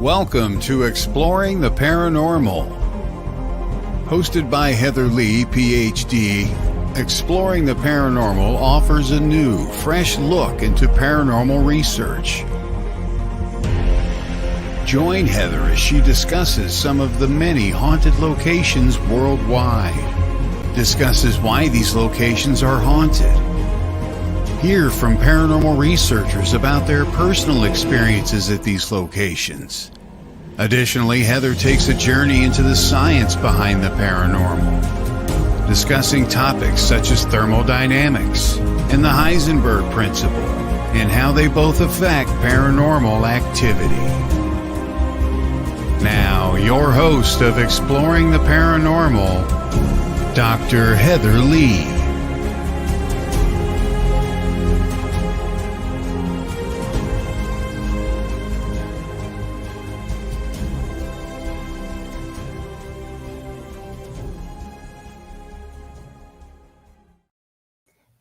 Welcome to Exploring the Paranormal. Hosted by Heather Leigh, PhD, Exploring the Paranormal offers a new, fresh look into paranormal research. Join Heather as she discusses some of the many haunted locations worldwide, discusses why these locations are haunted, hear from paranormal researchers about their personal experiences at these locations. Additionally, Heather takes a journey into the science behind the paranormal, discussing topics such as thermodynamics and the Heisenberg principle and how they both affect paranormal activity. Now, your host of Exploring the Paranormal, Dr. Heather Leigh.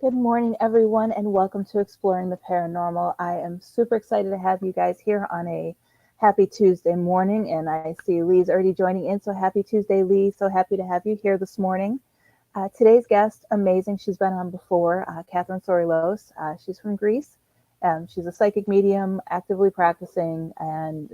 Good morning, everyone, and welcome to Exploring the Paranormal. I am super excited to have you guys here on a happy Tuesday morning, and I see Lee's already joining in, so happy Tuesday, Lee. So happy to have you here this morning. Today's guest, amazing. She's been on before, Katrine Sorilos. She's from Greece. She's a psychic medium, actively practicing, and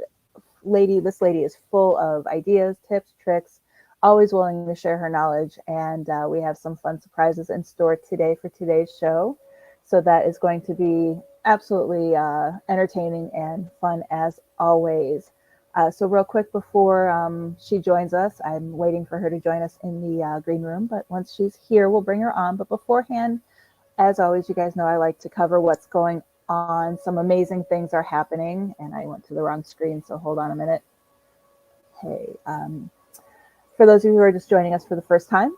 this lady is full of ideas, tips, tricks, always willing to share her knowledge, and we have some fun surprises in store today for today's show. So that is going to be absolutely entertaining and fun as always. So real quick before she joins us, I'm waiting for her to join us in the green room, but once she's here, we'll bring her on. But beforehand, as always, you guys know I like to cover what's going on. Some amazing things are happening, and I went to the wrong screen, so hold on a minute. Hey, for those of you who are just joining us for the first time,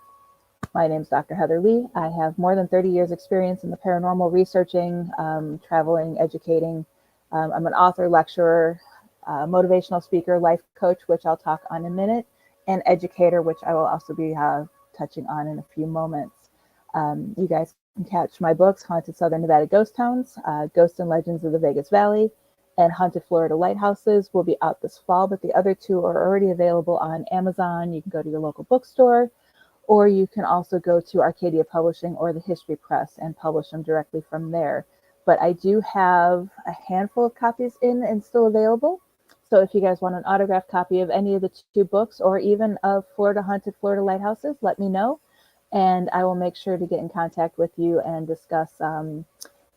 my name is Dr. Heather Leigh. I have more than 30 years experience in the paranormal, researching, traveling, educating. I'm an author, lecturer, motivational speaker, life coach, which I'll talk on in a minute, and educator, which I will also be touching on in a few moments. You guys can catch my books, Haunted Southern Nevada Ghost Towns, Ghosts and Legends of the Vegas Valley, and Haunted Florida Lighthouses will be out this fall, but the other two are already available on Amazon. You can go to your local bookstore, or you can also go to Arcadia Publishing or the History Press and publish them directly from there. But I do have a handful of copies in and still available. So if you guys want an autographed copy of any of the two books, or even of Haunted Florida Lighthouses, let me know, and I will make sure to get in contact with you and discuss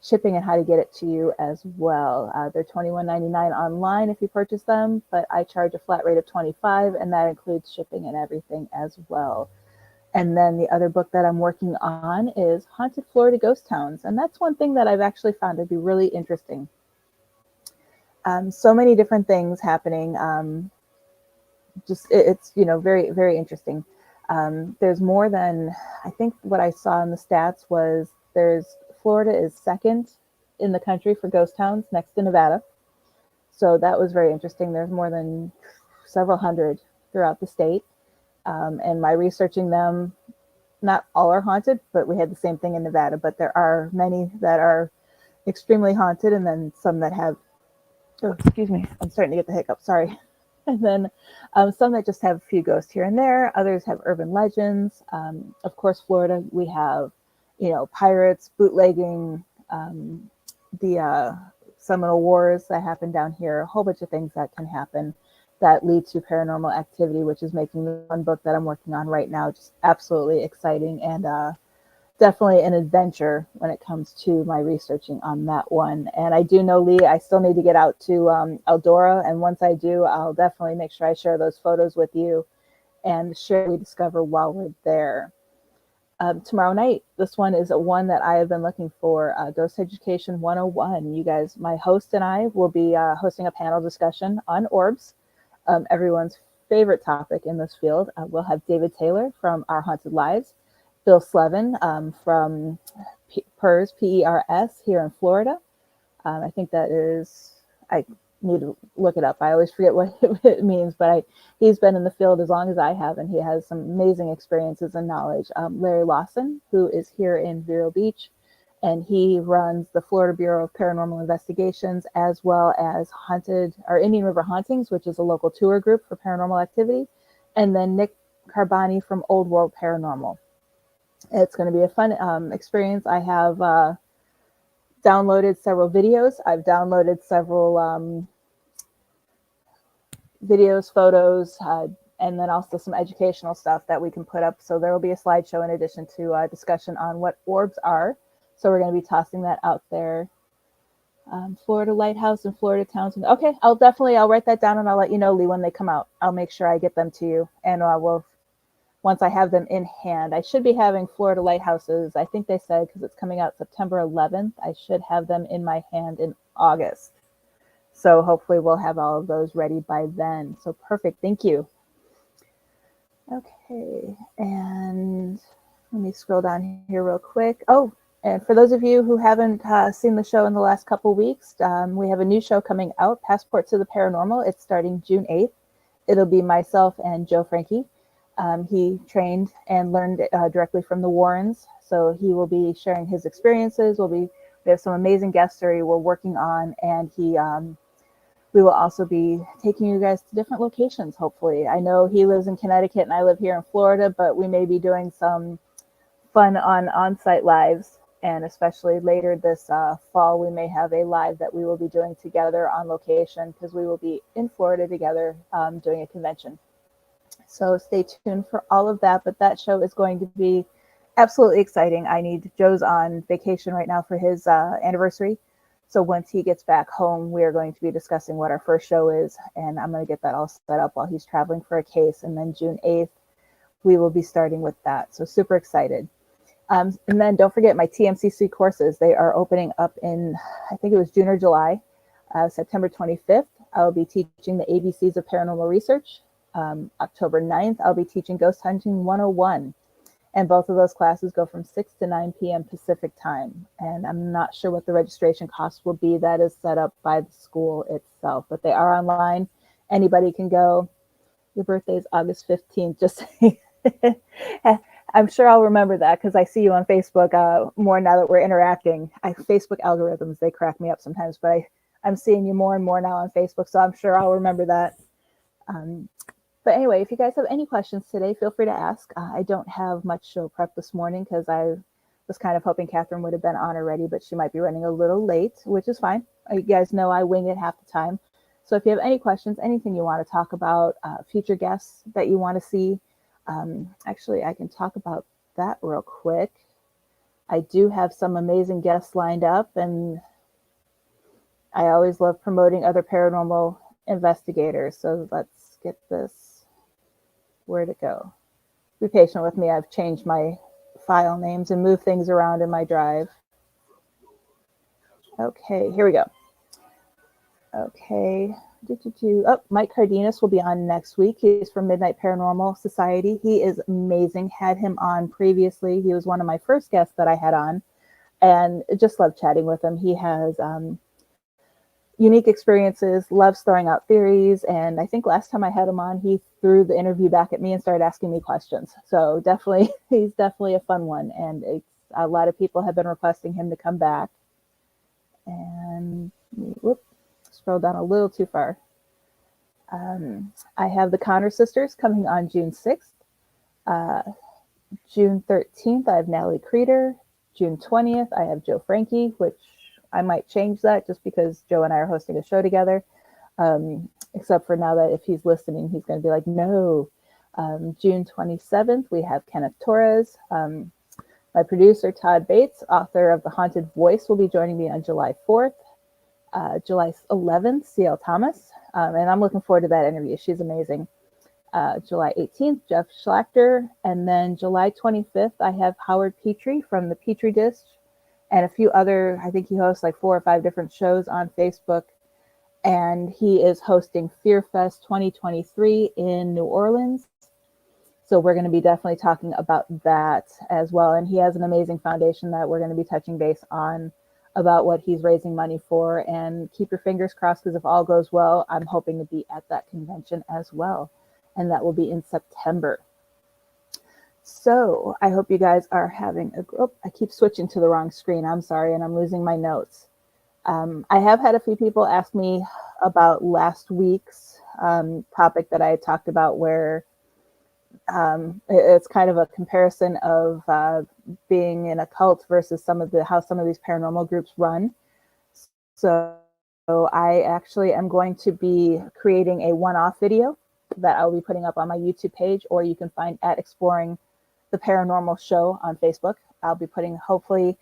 shipping and how to get it to you as well. They're $21.99 online if you purchase them, but I charge a flat rate of $25, and that includes shipping and everything as well. And then the other book that I'm working on is Haunted Florida Ghost Towns, and that's one thing that I've actually found to be really interesting. So many different things happening. It's very, very interesting. There's more than, I think what I saw in the stats was Florida is second in the country for ghost towns, next to Nevada. So that was very interesting. There's more than several hundred throughout the state. And by researching them, not all are haunted, but we had the same thing in Nevada. But there are many that are extremely haunted, and then some that have, oh, excuse me, I'm starting to get the hiccup, sorry. And then some that just have a few ghosts here and there. Others have urban legends. Of course, Florida, we have pirates, bootlegging, the Seminole Wars that happened down here, a whole bunch of things that can happen that lead to paranormal activity, which is making the one book that I'm working on right now just absolutely exciting, and definitely an adventure when it comes to my researching on that one. And I do know, Lee, I still need to get out to Eldora, and once I do, I'll definitely make sure I share those photos with you and share what we discover while we're there. Tomorrow night, this one is one that I have been looking for, Ghost Education 101. You guys, my host and I will be hosting a panel discussion on orbs, everyone's favorite topic in this field. We'll have David Taylor from Our Haunted Lives, Bill Slevin from PERS, P-E-R-S, here in Florida. I think that is, I need to look it up. I always forget what it means, but he's been in the field as long as I have, and he has some amazing experiences and knowledge. Larry Lawson, who is here in Vero Beach, and he runs the Florida Bureau of Paranormal Investigations, as well as Indian River Hauntings, which is a local tour group for paranormal activity, and then Nick Carbani from Old World Paranormal. It's going to be a fun experience. I have downloaded several videos. I've downloaded several videos, photos, and then also some educational stuff that we can put up. So there will be a slideshow in addition to a discussion on what orbs are. So we're going to be tossing that out there. Florida Lighthouse and Florida Townsend. Okay, I'll write that down and I'll let you know, Lee, when they come out. I'll make sure I get them to you. And once I have them in hand, I should be having Florida Lighthouses. I think they said, because it's coming out September 11th, I should have them in my hand in August. So hopefully we'll have all of those ready by then. So perfect, thank you. Okay, and let me scroll down here real quick. Oh, and for those of you who haven't seen the show in the last couple weeks, we have a new show coming out, Passport to the Paranormal. It's starting June 8th. It'll be myself and Joe Frankie. He trained and learned directly from the Warrens, so he will be sharing his experiences. We have some amazing guests we're working on, and we will also be taking you guys to different locations, hopefully. I know he lives in Connecticut and I live here in Florida, but we may be doing some fun on-site lives, and especially later this fall, we may have a live that we will be doing together on location, because we will be in Florida together doing a convention. So stay tuned for all of that, but that show is going to be absolutely exciting. Joe's on vacation right now for his anniversary. So once he gets back home, we are going to be discussing what our first show is, and I'm going to get that all set up while he's traveling for a case. And then June 8th, we will be starting with that. So super excited. And then don't forget my TMCC courses. They are opening up in, I think it was June or July, September 25th. I'll be teaching the ABCs of Paranormal Research. October 9th, I'll be teaching Ghost Hunting 101. And both of those classes go from 6 to 9 p.m. Pacific time. And I'm not sure what the registration cost will be. That is set up by the school itself, but they are online. Anybody can go. Your birthday is August 15th. Just I'm sure I'll remember that, because I see you on Facebook more now that we're interacting. Facebook algorithms, they crack me up sometimes, but I'm seeing you more and more now on Facebook, so I'm sure I'll remember that. But anyway, if you guys have any questions today, feel free to ask. I don't have much show prep this morning, because I was kind of hoping Kathrine would have been on already, but she might be running a little late, which is fine. You guys know I wing it half the time. So if you have any questions, anything you want to talk about, future guests that you want to see, actually, I can talk about that real quick. I do have some amazing guests lined up, and I always love promoting other paranormal investigators. So let's get this. Where'd it go? Be patient with me. I've changed my file names and moved things around in my drive. Okay, here we go. Okay. Oh, Mike Cardenas will be on next week. He's from Midnight Paranormal Society. He is amazing. Had him on previously. He was one of my first guests that I had on, and just love chatting with him. He has unique experiences, loves throwing out theories, and I think last time I had him on, he threw the interview back at me and started asking me questions. So definitely, he's definitely a fun one, and a lot of people have been requesting him to come back. And whoop, scroll down a little too far. I have the Connor sisters coming on June 6th. June 13th, I have Natalie Creeder. June 20th, I have Joe Frankie, which I might change that just because Joe and I are hosting a show together. Except for now that if he's listening, he's going to be like, no. June 27th, we have Kenneth Torres. My producer, Todd Bates, author of The Haunted Voice, will be joining me on July 4th. July 11th, C.L. Thomas. And I'm looking forward to that interview. She's amazing. July 18th, Jeff Schlachter. And then July 25th, I have Howard Petrie from the Petrie Dish, and a few other, I think he hosts like 4 or 5 different shows on Facebook. And he is hosting Fear Fest 2023 in New Orleans. So we're going to be definitely talking about that as well. And he has an amazing foundation that we're going to be touching base on about what he's raising money for. And keep your fingers crossed, because if all goes well, I'm hoping to be at that convention as well. And that will be in September. So I hope you guys are having a group. I keep switching to the wrong screen. I'm sorry, and I'm losing my notes. I have had a few people ask me about last week's topic that I had talked about, where it's kind of a comparison of being in a cult versus how some of these paranormal groups run. So I actually am going to be creating a one-off video that I'll be putting up on my YouTube page, or you can find at Exploring the Paranormal Show on Facebook. I'll be putting, hopefully,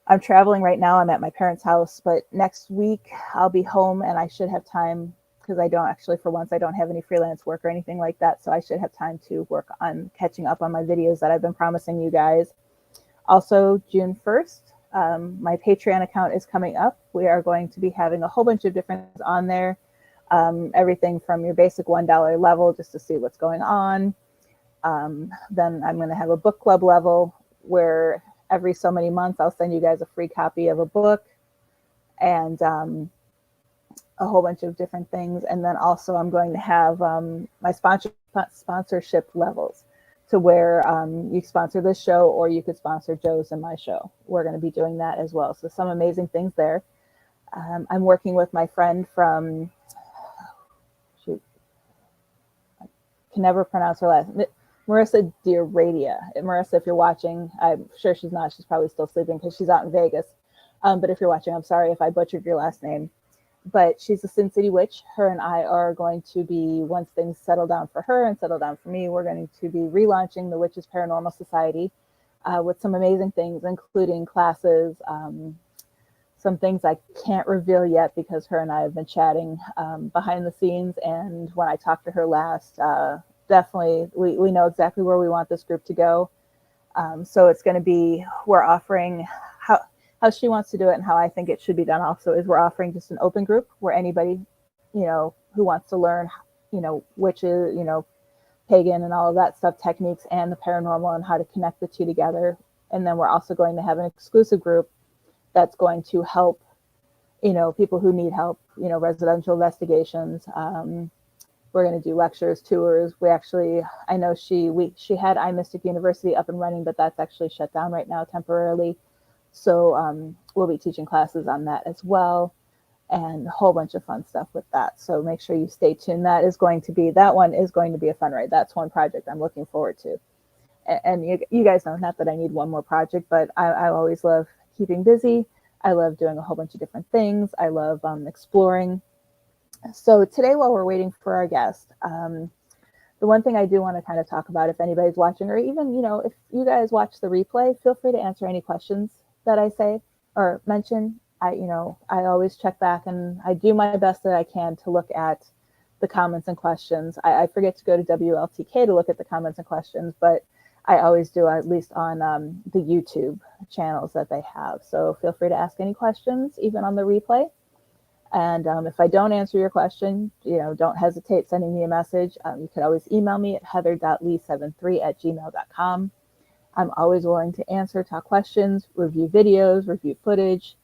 I'm traveling right now. I'm at my parents' house, but next week I'll be home and I should have time, because I don't actually, for once, I don't have any freelance work or anything like that. So I should have time to work on catching up on my videos that I've been promising you guys. Also, June 1st, my Patreon account is coming up. We are going to be having a whole bunch of different things on there. Everything from your basic $1 level, just to see what's going on. Then I'm going to have a book club level where every so many months I'll send you guys a free copy of a book, and a whole bunch of different things. And then also I'm going to have my sponsorship levels, to where you sponsor this show, or you could sponsor Joe's and my show. We're going to be doing that as well. So some amazing things there. I'm working with my friend from, I can never pronounce her last name, Marissa Diradia. Marissa, if you're watching, I'm sure she's not. She's probably still sleeping because she's out in Vegas. But if you're watching, I'm sorry if I butchered your last name. But she's a Sin City witch. Her and I are going to be, once things settle down for her and settle down for me, we're going to be relaunching the Witches Paranormal Society with some amazing things, including classes, some things I can't reveal yet because her and I have been chatting behind the scenes. And when I talked to her last, definitely we know exactly where we want this group to go. So it's going to be, we're offering, how she wants to do it and how I think it should be done also is we're offering just an open group where anybody, who wants to learn, witches, pagan and all of that stuff, techniques, and the paranormal, and how to connect the two together. And then we're also going to have an exclusive group that's going to help, people who need help, residential investigations. We're going to do lectures, tours. We actually, I know she had iMystic University up and running, but that's actually shut down right now temporarily. So we'll be teaching classes on that as well, and a whole bunch of fun stuff with that. So make sure you stay tuned. That one is going to be a fun ride. That's one project I'm looking forward to. And you guys know, not that I need one more project, but I always love keeping busy. I love doing a whole bunch of different things. I love exploring. So today, while we're waiting for our guest, the one thing I do want to kind of talk about, if anybody's watching, or even, if you guys watch the replay, feel free to answer any questions that I say or mention. I always check back, and I do my best that I can to look at the comments and questions. I forget to go to WLTK to look at the comments and questions, but I always do, at least on the YouTube channels that they have. So feel free to ask any questions, even on the replay. And if I don't answer your question, don't hesitate sending me a message. You could always email me at heather.lee73@gmail.com. I'm always willing to answer, talk questions, review videos, review footage.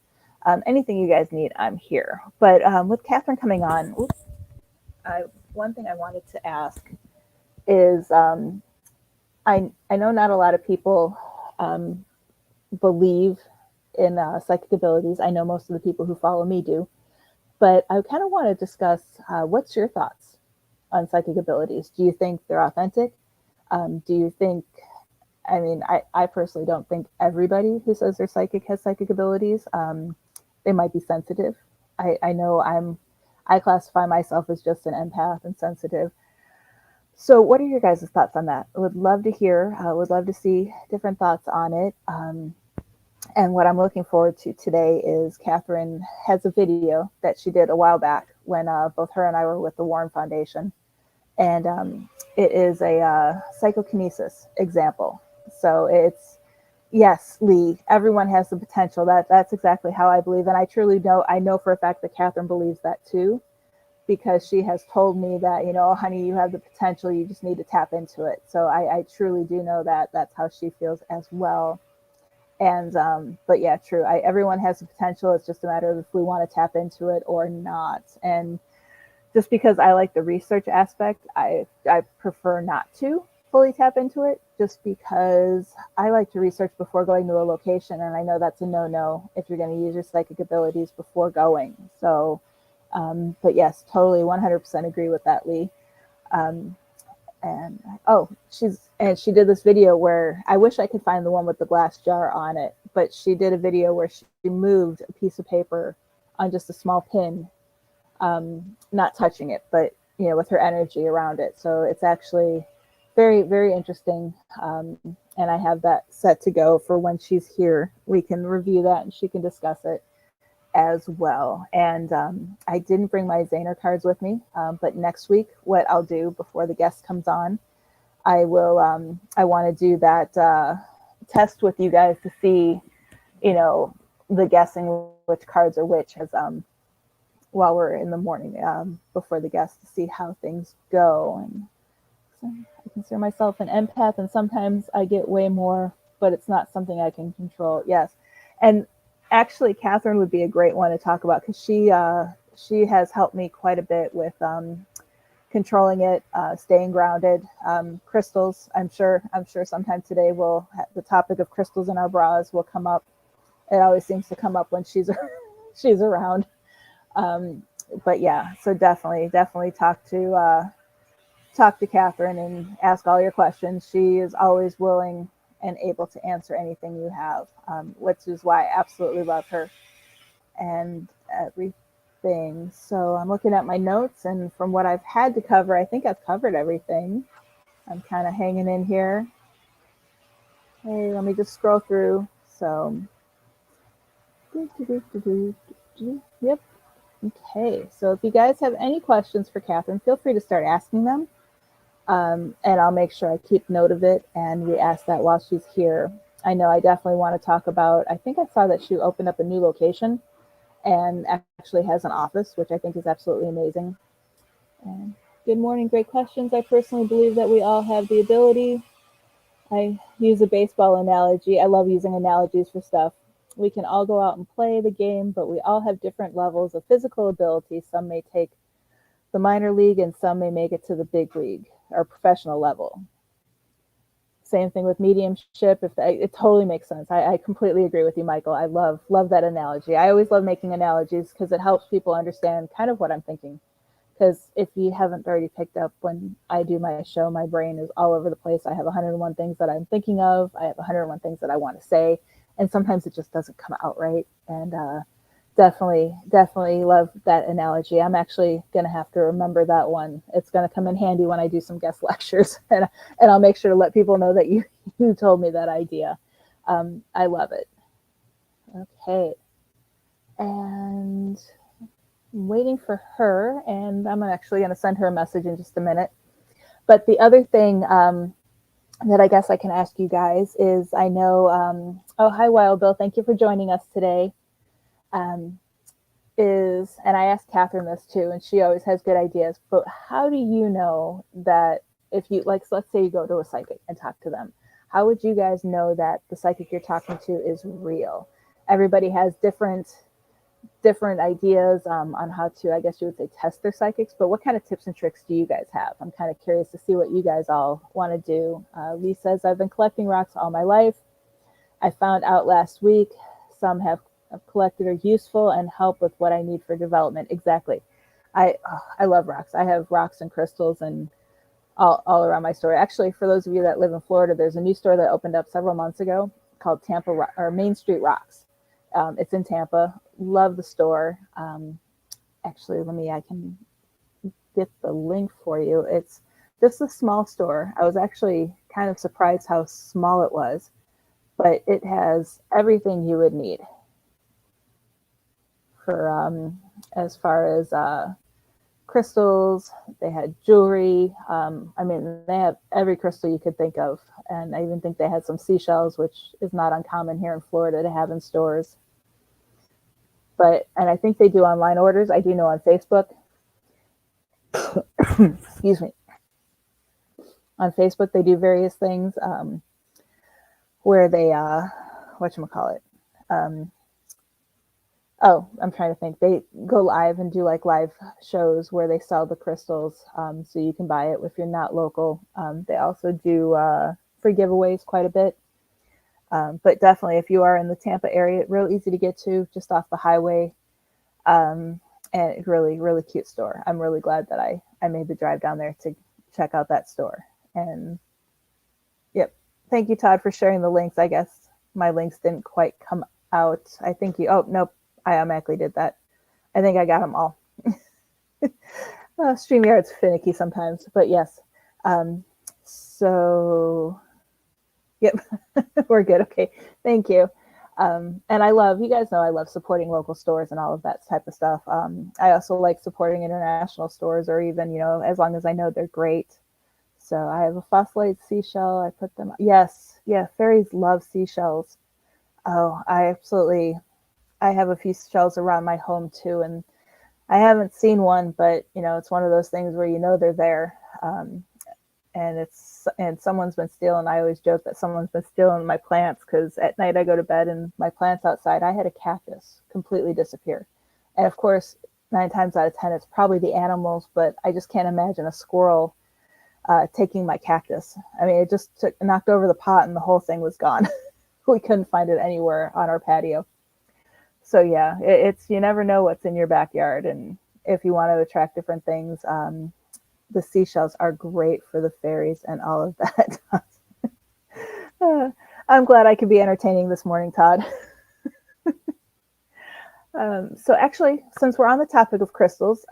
Anything you guys need, I'm here. But with Kathrine coming on, one thing I wanted to ask is, I know not a lot of people believe in psychic abilities. I know most of the people who follow me do. But I kind of want to discuss, what's your thoughts on psychic abilities? Do you think they're authentic? Do you think, I personally don't think everybody who says they're psychic has psychic abilities. They might be sensitive. I know I classify myself as just an empath and sensitive. So what are your guys' thoughts on that? I would love to hear, would love to see different thoughts on it. And what I'm looking forward to today is Kathrine has a video that she did a while back when both her and I were with the Warren Foundation. And it is a psychokinesis example. So it's, yes, Lee, everyone has the potential. That's exactly how I believe. And I truly know for a fact that Kathrine believes that too, because she has told me that, oh, honey, you have the potential. You just need to tap into it. So I truly do know that that's how she feels as well. And, but yeah, true. Everyone has the potential. It's just a matter of if we want to tap into it or not. And just because I like the research aspect, I prefer not to. fully tap into it, just because I like to research before going to a location, and I know that's a no-no if you're going to use your psychic abilities before going. So, but yes, totally 100% agree with that, Lee. And she did this video where I wish I could find the one with the glass jar on it, but she did a video where she moved a piece of paper on just a small pin, not touching it, but with her energy around it. So it's actually very, very interesting. And I have that set to go for when she's here. We can review that and she can discuss it as well. And I didn't bring my Zahner cards with me, but next week, what I'll do before the guest comes on, I want to do that test with you guys to see, the guessing which cards are which, as while we're in the morning before the guest, to see how things go. And so I consider myself an empath, and sometimes I get way more, but it's not something I can control. Yes. And actually, Kathrine would be a great one to talk about, because she has helped me quite a bit with controlling it, staying grounded. Crystals, I'm sure sometime today the topic of crystals in our bras will come up. It always seems to come up when she's around. But yeah, so definitely talk to Kathrine and ask all your questions. She is always willing and able to answer anything you have, which is why I absolutely love her and everything. So I'm looking at my notes, and from what I've had to cover, I think I've covered everything. I'm kind of hanging in here. Hey, let me just scroll through. So, yep. Okay, so if you guys have any questions for Kathrine, feel free to start asking them. And I'll make sure I keep note of it, and we ask that while she's here. I know I definitely want to talk about, I think I saw that she opened up a new location and actually has an office, which I think is absolutely amazing. And good morning, great questions. I personally believe that we all have the ability. I use a baseball analogy. I love using analogies for stuff. We can all go out and play the game, but we all have different levels of physical ability. Some may take the minor league and some may make it to the big league or professional level. Same thing with mediumship. It totally makes sense. I completely agree with you, Michael. I love that analogy. I always love making analogies because it helps people understand kind of what I'm thinking. Because if you haven't already picked up, when I do my show, my brain is all over the place. I have 101 things that I'm thinking of. I have 101 things that I want to say. And sometimes it just doesn't come out right. And definitely love that analogy. I'm actually going to have to remember that one. It's going to come in handy when I do some guest lectures. And I'll make sure to let people know that you told me that idea. I love it. Okay. And I'm waiting for her, and I'm actually going to send her a message in just a minute. But the other thing that I guess I can ask you guys is, I know, oh, hi, Wild Bill. Thank you for joining us today. And I asked Kathrine this too, and she always has good ideas, but how do you know that if you, like, let's say you go to a psychic and talk to them, how would you guys know that the psychic you're talking to is real? Everybody has different ideas on how to, I guess you would say, test their psychics, but what kind of tips and tricks do you guys have? I'm kind of curious to see what you guys all want to do. Lee says, I've been collecting rocks all my life. I found out last week some have collected are useful and help with what I need for development. Exactly. I love rocks. I have rocks and crystals and all around my store. Actually, for those of you that live in Florida, there's a new store that opened up several months ago called Main Street Rocks. It's in Tampa. Love the store. Actually, I can get the link for you. It's just a small store. I was actually kind of surprised how small it was, but it has everything you would need for as far as crystals. They had jewelry. I mean, they have every crystal you could think of. And I even think they had some seashells, which is not uncommon here in Florida to have in stores. And I think they do online orders. I do know on Facebook. Excuse me. On Facebook, they do various things where they, whatchamacallit, Oh, I'm trying to think. They go live and do like live shows where they sell the crystals, so you can buy it if you're not local. They also do free giveaways quite a bit. But definitely, if you are in the Tampa area, real easy to get to, just off the highway. And really, really cute store. I'm really glad that I made the drive down there to check out that store. And yep, thank you, Todd, for sharing the links. I guess my links didn't quite come out. I think you, oh, nope, I automatically did that. I think I got them all. StreamYard's finicky sometimes, but yes. So, yep, we're good. Okay, thank you. And I love, you guys know I love supporting local stores and all of that type of stuff. I also like supporting international stores, or even, as long as I know they're great. So I have a fossilized seashell. I put them, yes, yeah, fairies love seashells. Oh, I have a few shells around my home too. And I haven't seen one, but it's one of those things where they're there. And someone's been stealing. I always joke that someone's been stealing my plants, because at night I go to bed and my plants outside, I had a cactus completely disappear. And of course, 9 times out of 10, it's probably the animals, but I just can't imagine a squirrel taking my cactus. I mean, it just knocked over the pot and the whole thing was gone. We couldn't find it anywhere on our patio. So yeah, it's, you never know what's in your backyard. And if you want to attract different things, the seashells are great for the fairies and all of that. I'm glad I could be entertaining this morning, Todd. So actually, since we're on the topic of crystals,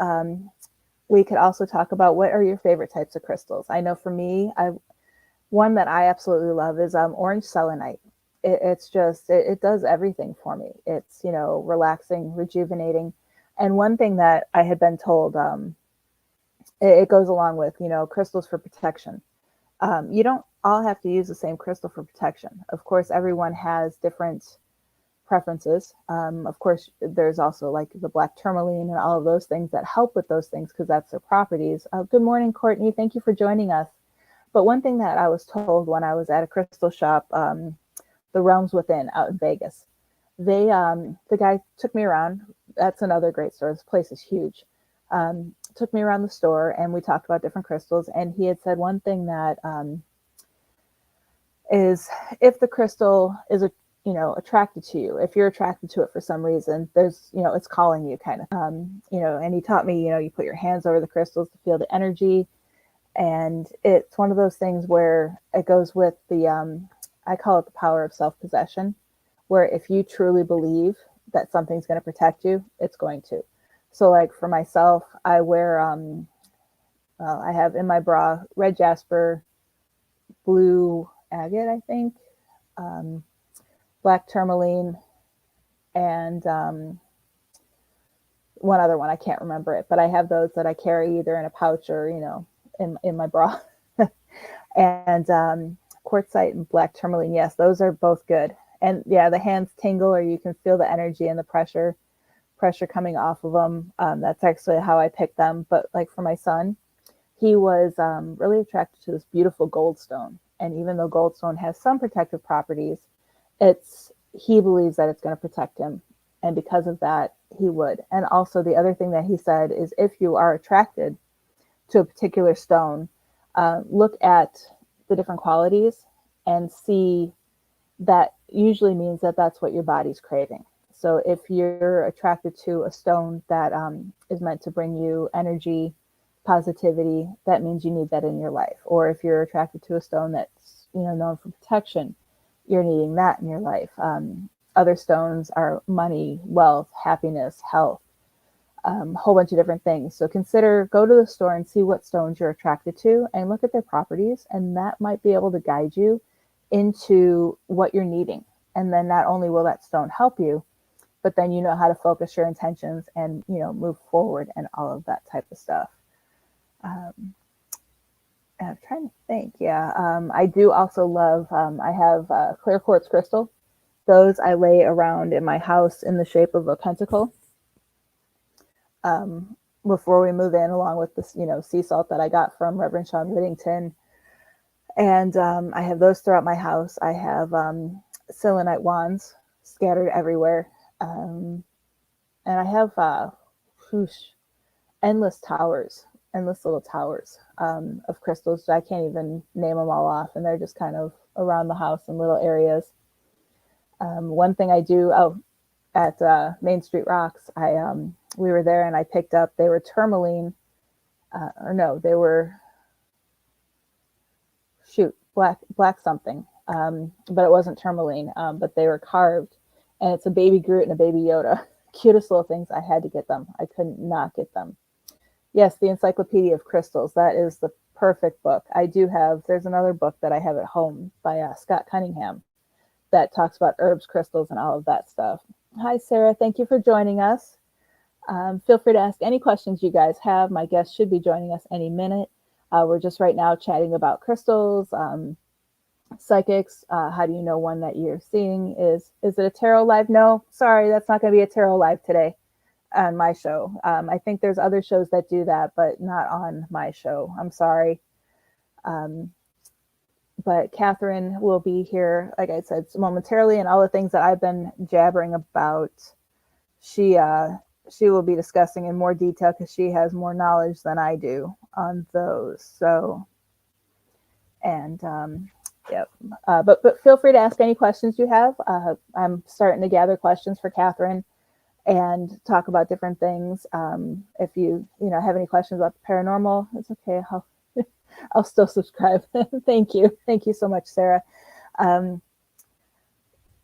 we could also talk about, what are your favorite types of crystals? I know for me, one that I absolutely love is orange selenite. It's just, it does everything for me. It's, relaxing, rejuvenating. And one thing that I had been told, it goes along with, crystals for protection. You don't all have to use the same crystal for protection. Of course, everyone has different preferences. Of course, there's also like the black tourmaline and all of those things that help with those things, because that's their properties. Good morning, Courtney. Thank you for joining us. But one thing that I was told when I was at a crystal shop, the Realms Within out in Vegas, the guy took me around. That's another great store. This place is huge. Took me around the store and we talked about different crystals. And he had said one thing that is, if the crystal is attracted to you, if you're attracted to it for some reason, there's, it's calling you kind of, and he taught me, you put your hands over the crystals to feel the energy. And it's one of those things where it goes with the, I call it the power of self-possession, where if you truly believe that something's going to protect you, it's going to. So like for myself, I wear, I have in my bra, red jasper, blue agate, I think, black tourmaline, and one other one, I can't remember it, but I have those that I carry either in a pouch or, in my bra. And quartzite and black tourmaline, yes, those are both good. And yeah, the hands tingle, or you can feel the energy and the pressure coming off of them. That's actually how I picked them. But like for my son, he was really attracted to this beautiful goldstone. And even though goldstone has some protective properties, he believes that it's going to protect him. And because of that, he would. And also the other thing that he said is, if you are attracted to a particular stone, look at the different qualities and see that usually means that that's what your body's craving. So if you're attracted to a stone that is meant to bring you energy, positivity, that means you need that in your life. Or if you're attracted to a stone that's known for protection, you're needing that in your life. Other stones are money, wealth, happiness, health, a whole bunch of different things. So go to the store and see what stones you're attracted to and look at their properties, and that might be able to guide you into what you're needing. And then not only will that stone help you, but then you know how to focus your intentions and move forward and all of that type of stuff. I'm trying to think. Yeah, I do also love, I have clear quartz crystal. Those I lay around in my house in the shape of a pentacle before we move in, along with this, sea salt that I got from Reverend Sean Whittington. And I have those throughout my house. I have selenite wands scattered everywhere. and I have endless little towers of crystals. I can't even name them all off, and they're just kind of around the house in little areas. One thing I do at Main Street Rocks, we were there and I picked up, they were tourmaline, they were black something, but it wasn't tourmaline, but they were carved, and it's a baby Groot and a baby Yoda. Cutest little things. I had to get them. I couldn't not get them. Yes, the Encyclopedia of Crystals. That is the perfect book. There's another book that I have at home by Scott Cunningham that talks about herbs, crystals, and all of that stuff. Hi, Sarah. Thank you for joining us. Feel free to ask any questions you guys have. My guest should be joining us any minute. We're just right now chatting about crystals, psychics. How do you know one that you're seeing? Is it a tarot live? No, sorry, that's not going to be a tarot live today on my show. I think there's other shows that do that, but not on my show. I'm sorry. But Kathrine will be here, like I said, momentarily, and all the things that I've been jabbering about, she will be discussing in more detail because she has more knowledge than I do on those. So, and yep. But feel free to ask any questions you have. I'm starting to gather questions for Kathrine and talk about different things. If you have any questions about the paranormal, it's okay. I'll still subscribe. Thank you so much, Sarah.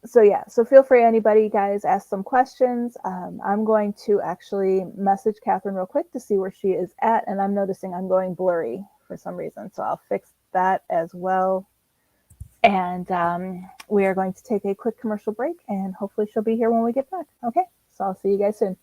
So feel free, anybody, guys, ask some questions. I'm going to actually message Kathrine real quick to see where she is at, and I'm noticing I'm going blurry for some reason, so I'll fix that as well. And we are going to take a quick commercial break, and hopefully she'll be here when we get back. Okay, so I'll see you guys soon.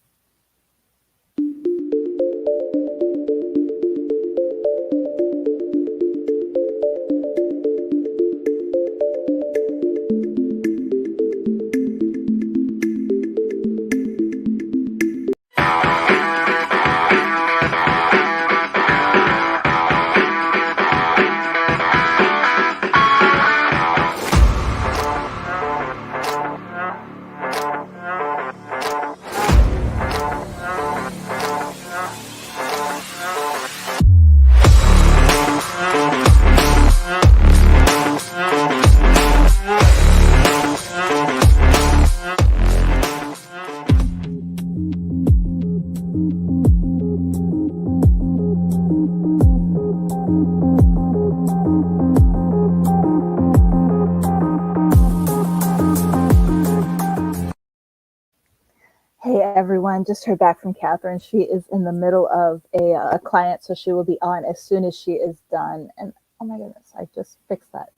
Everyone, just heard back from Kathrine. She is in the middle of a client, so she will be on as soon as she is done. And oh my goodness, I just fixed that.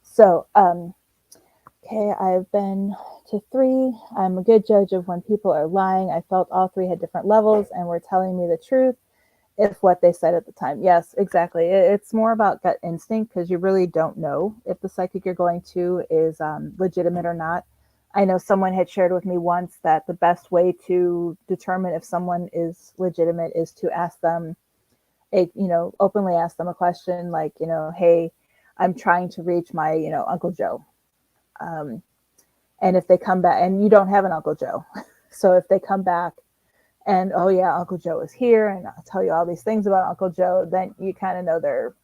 So, okay, I've been to 3. I'm a good judge of when people are lying. I felt all 3 had different levels and were telling me the truth if what they said at the time. Yes, exactly. It's more about gut instinct because you really don't know if the psychic you're going to is legitimate or not. I know someone had shared with me once that the best way to determine if someone is legitimate is to ask them, openly ask them a question like, hey, I'm trying to reach my, Uncle Joe. And if they come back, and you don't have an Uncle Joe. So if they come back and, oh yeah, Uncle Joe is here, and I'll tell you all these things about Uncle Joe, then you kind of know they're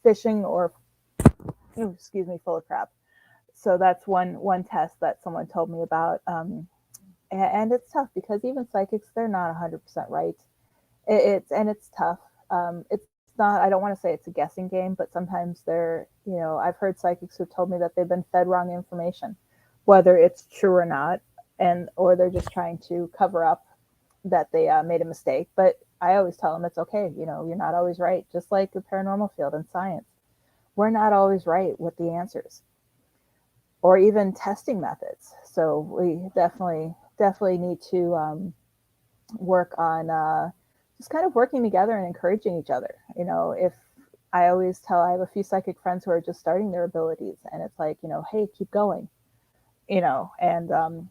fishing or, full of crap. So that's one test that someone told me about. And it's tough because even psychics, they're not 100% right. It's tough. It's not, I don't want to say it's a guessing game, but sometimes they're, I've heard psychics who've told me that they've been fed wrong information, whether it's true or not, or they're just trying to cover up that they made a mistake. But I always tell them it's okay. You're not always right. Just like the paranormal field and science, we're not always right with the answers or even testing methods. So we definitely need to work on just kind of working together and encouraging each other. If I always tell, I have a few psychic friends who are just starting their abilities, and it's like, hey, keep going, and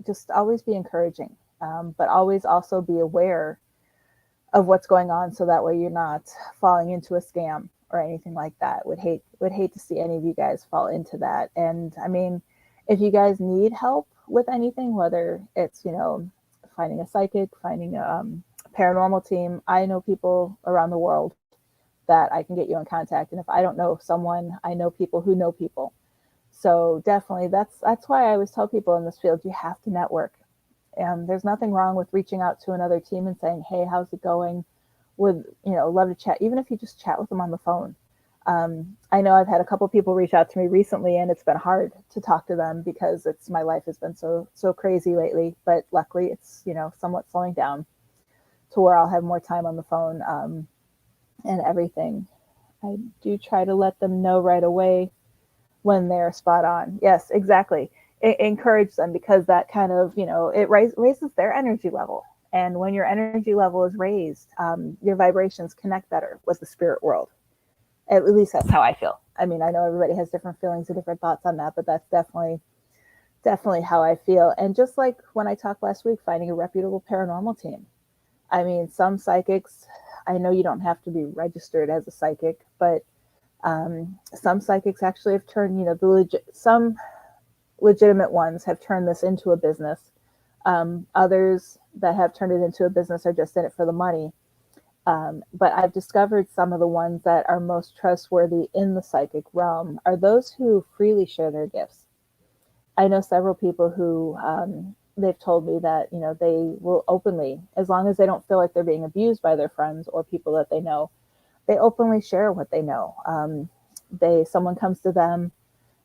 just always be encouraging, but always also be aware of what's going on, so that way you're not falling into a scam or anything like that. Would hate to see any of you guys fall into that. And I mean, if you guys need help with anything, whether it's, finding a psychic, finding a paranormal team. I know people around the world that I can get you in contact. And if I don't know someone, I know people who know people. So definitely that's why I always tell people in this field, you have to network. And there's nothing wrong with reaching out to another team and saying, hey, how's it going? Would, love to chat, even if you just chat with them on the phone. I know I've had a couple people reach out to me recently, and it's been hard to talk to them because my life has been so crazy lately. But luckily, it's somewhat slowing down to where I'll have more time on the phone and everything. I do try to let them know right away when they're spot on. Yes, exactly. Encourage them, because that kind of it raises their energy level. And when your energy level is raised, your vibrations connect better with the spirit world. At least that's how I feel. I mean, I know everybody has different feelings and different thoughts on that, but that's definitely how I feel. And just like when I talked last week, finding a reputable paranormal team. I mean, some psychics, I know you don't have to be registered as a psychic, but some psychics actually have turned, some legitimate ones have turned this into a business. Others that have turned it into a business are just in it for the money. But I've discovered some of the ones that are most trustworthy in the psychic realm are those who freely share their gifts. I know several people who they've told me that, they will openly, as long as they don't feel like they're being abused by their friends or people that they know, they openly share what they know. Someone comes to them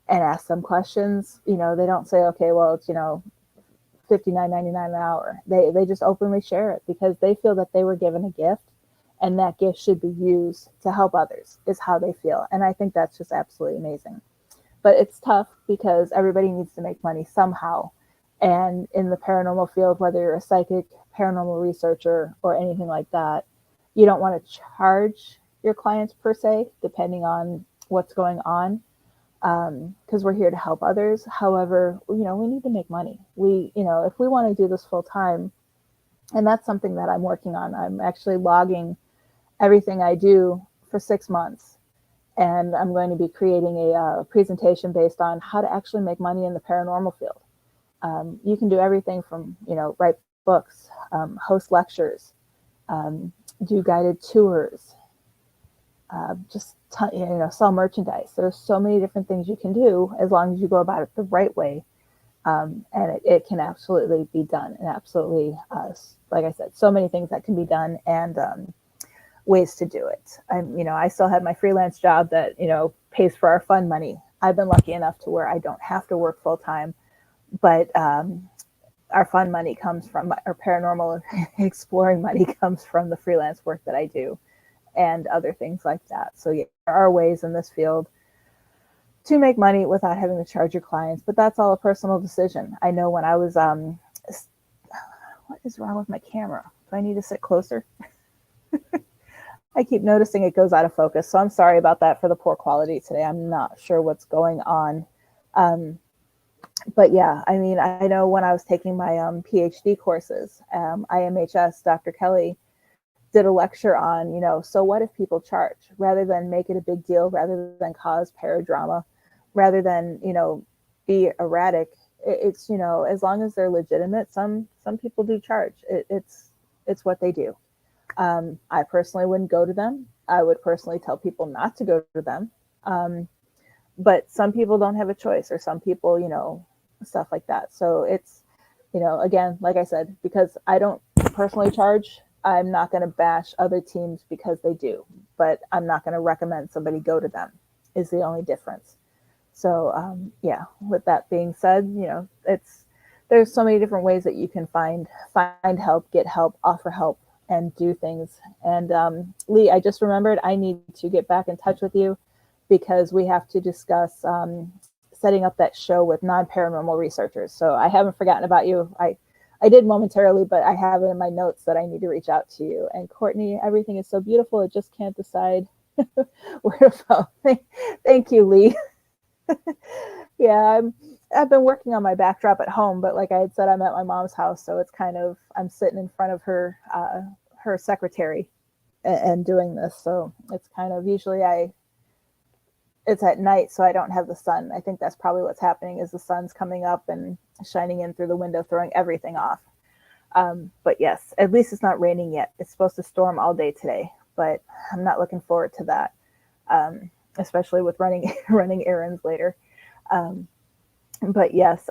and asks them questions, they don't say, okay, well, it's, $59.99 an hour. They just openly share it because they feel that they were given a gift, and that gift should be used to help others, is how they feel. And I think that's just absolutely amazing. But it's tough because everybody needs to make money somehow. And in the paranormal field, whether you're a psychic, paranormal researcher, or anything like that, you don't want to charge your clients per se, depending on what's going on, because we're here to help others. However, we need to make money. If we want to do this full time, and that's something that I'm working on. I'm actually logging everything I do for 6 months. And I'm going to be creating a presentation based on how to actually make money in the paranormal field. You can do everything from, write books, host lectures, do guided tours, sell merchandise. There's so many different things you can do as long as you go about it the right way. And it can absolutely be done. And absolutely, like I said, so many things that can be done, and ways to do it. I still have my freelance job that, pays for our fund money. I've been lucky enough to where I don't have to work full time, but our fund money comes from, our paranormal exploring money comes from the freelance work that I do and other things like that. So yeah, there are ways in this field to make money without having to charge your clients, but that's all a personal decision. I know when I was, what is wrong with my camera? Do I need to sit closer? I keep noticing it goes out of focus, so I'm sorry about that for the poor quality today. I'm not sure what's going on. But yeah, I mean, I know when I was taking my PhD courses, IMHS, Dr. Kelly did a lecture on, so what if people charge, rather than make it a big deal, rather than cause paradrama, rather than, be erratic. It's, as long as they're legitimate, some people do charge. It's what they do. I personally wouldn't go to them. I would personally tell people not to go to them. But some people don't have a choice, or some people, stuff like that. So it's, again, like I said, because I don't personally charge, I'm not going to bash other teams because they do, but I'm not going to recommend somebody go to them, is the only difference. So, yeah, with that being said, there's so many different ways that you can find help, get help, offer help, and do things. And Lee, I just remembered I need to get back in touch with you because we have to discuss setting up that show with non-paranormal researchers. So I haven't forgotten about you. I did momentarily, but I have it in my notes that I need to reach out to you. And Courtney, everything is so beautiful. I just can't decide where to follow. Thank you, Lee. Yeah, I've been working on my backdrop at home, but like I had said, I'm at my mom's house, so it's kind of, I'm sitting in front of her secretary and doing this. So it's kind of, usually it's at night, so I don't have the sun. I think that's probably what's happening, is the sun's coming up and shining in through the window, throwing everything off. But yes, at least it's not raining yet. It's supposed to storm all day today, but I'm not looking forward to that, especially with running errands later. But yes,